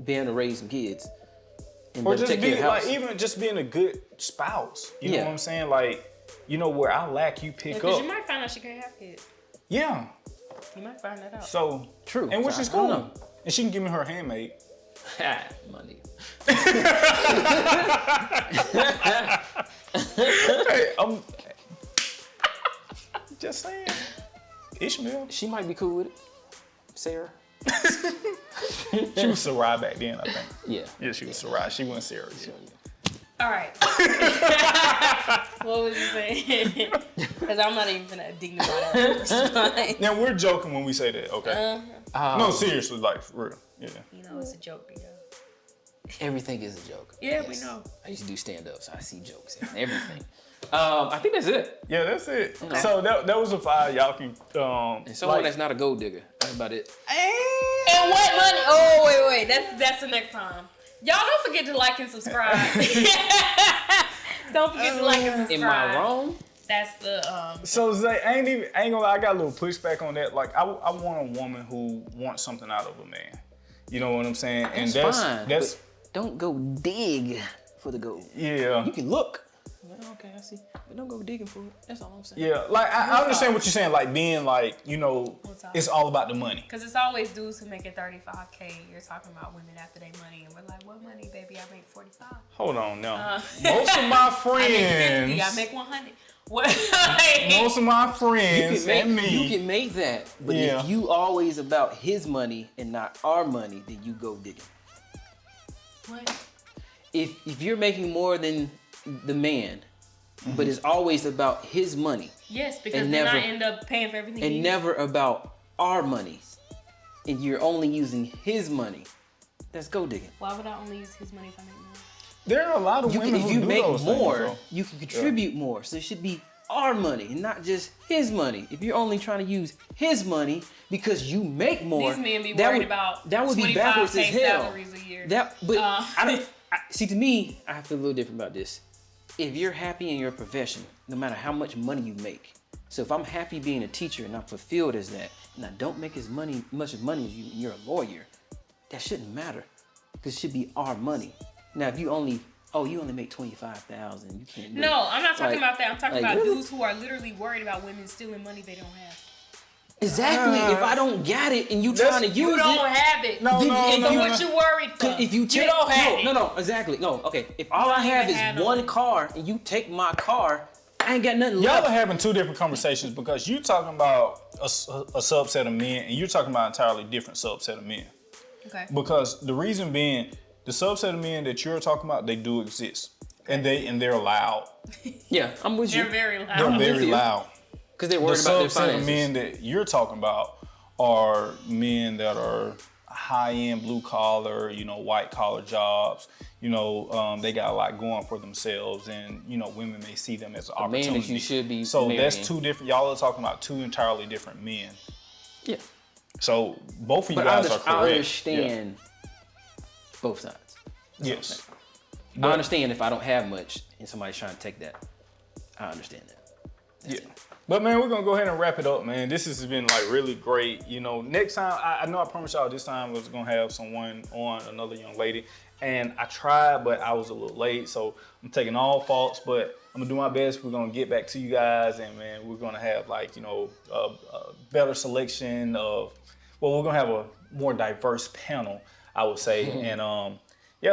being able to raise some kids. And or just take care be of the house. like even just being a good spouse. You know Yeah. what I'm saying? Like, you know where I lack, you pick Because up. you might find out she can't have kids. Yeah. You might find that out. So True. And which So is I don't cool. know. And she can give me her handmaid. Money. Hey, I'm just saying. Ishmael. She might be cool with it. Sarah. She was Sarai back then, I think. Yeah. Yeah, she was Sarai. She wasn't Sarah yet. All right. What was you saying? Because I'm not even gonna dignify that. Now we're joking when we say that, okay? No, seriously, like for real. Yeah. You know, it's a joke, big guy. Everything is a joke. Yeah, we know. I used to do stand-ups. I see jokes in everything. I think that's it. Yeah, that's it. Okay. So that was a 5. Y'all can And someone that's not a gold digger. That's about it. And what money? Oh, wait. That's the next time. Y'all don't forget to like and subscribe. Don't forget to like and subscribe. Am I wrong? That's the So Zay, I ain't gonna lie, I got a little pushback on that. Like I want a woman who wants something out of a man. You know what I'm saying? And that's but don't go dig for the gold. Yeah. You can look. Okay, I see. But don't go digging for it. That's all I'm saying. Yeah, like I understand what you're saying, like being like, you know, it's all about the money. Because it's always dudes who make it $35K. You're talking about women after they money, and we're like, what money, baby? I make 45. Hold on, now. Most of my friends, I make 100. What? Most of my friends and me. You can make that, but if you always about his money and not our money, then you go digging. What? If you're making more than the man, but it's always about his money. Yes, because then I end up paying for everything. And never about our money. And you're only using his money. That's gold digging. Why would I only use his money if I make more? There are a lot of women if you who make do those more, things, you can contribute more. So it should be our money and not just his money. If you're only trying to use his money because you make more, these men be worried about that would be backwards as hell. Salaries a year. See, to me, I feel a little different about this. If you're happy in your profession, no matter how much money you make. So if I'm happy being a teacher and I'm fulfilled as that, and I don't make as much money as you, and you're a lawyer, that shouldn't matter, because it should be our money. Now, if you only make $25,000, you can't. No, I'm not talking about that. I'm talking about dudes who are literally worried about women stealing money they don't have. Exactly. If I don't got it and you trying to use it, you don't have it. No. What you worried for? If you don't have it. No, exactly. No, okay. If all I have is one car and you take my car, I ain't got nothing left. Y'all are having two different conversations because you're talking about a subset of men and you're talking about an entirely different subset of men. Okay. Because the reason being, the subset of men that you're talking about, they do exist. And they're loud. Yeah, I'm with you. They're very loud. They're very loud. Because they're worried about their finances. The subset of men that you're talking about are men that are high-end blue collar, white collar jobs. They got a lot going for themselves, and women may see them as an opportunity. Man that you should be so marrying. That's two different. Y'all are talking about two entirely different men. Yeah. So both of you guys are correct. I understand both sides. Yes. I understand if I don't have much and somebody's trying to take that. I understand that. That's it. But man, we're gonna go ahead and wrap it up, man. This has been like really great. Next time, I know I promised y'all this time was gonna have someone on, another young lady. And I tried, but I was a little late. So I'm taking all faults, but I'm gonna do my best. We're gonna get back to you guys, and man, we're gonna have a better selection of, we're gonna have a more diverse panel, I would say. And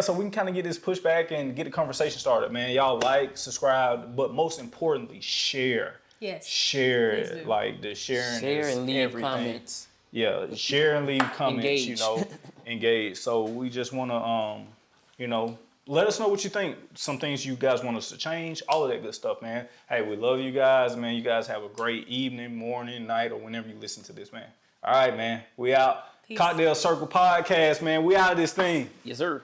so we can kind of get this pushback and get the conversation started, man. Y'all like, subscribe, but most importantly, share. Yes. Share it. Like the sharing Share is and leave everything. Comments. Yeah, share and leave comments, Engage. Engage. So we just want to, let us know what you think. Some things you guys want us to change, all of that good stuff, man. Hey, we love you guys, man. You guys have a great evening, morning, night, or whenever you listen to this, man. All right, man. We out. Peace. Cocktail Circle Podcast, man. We out of this thing. Yes, sir.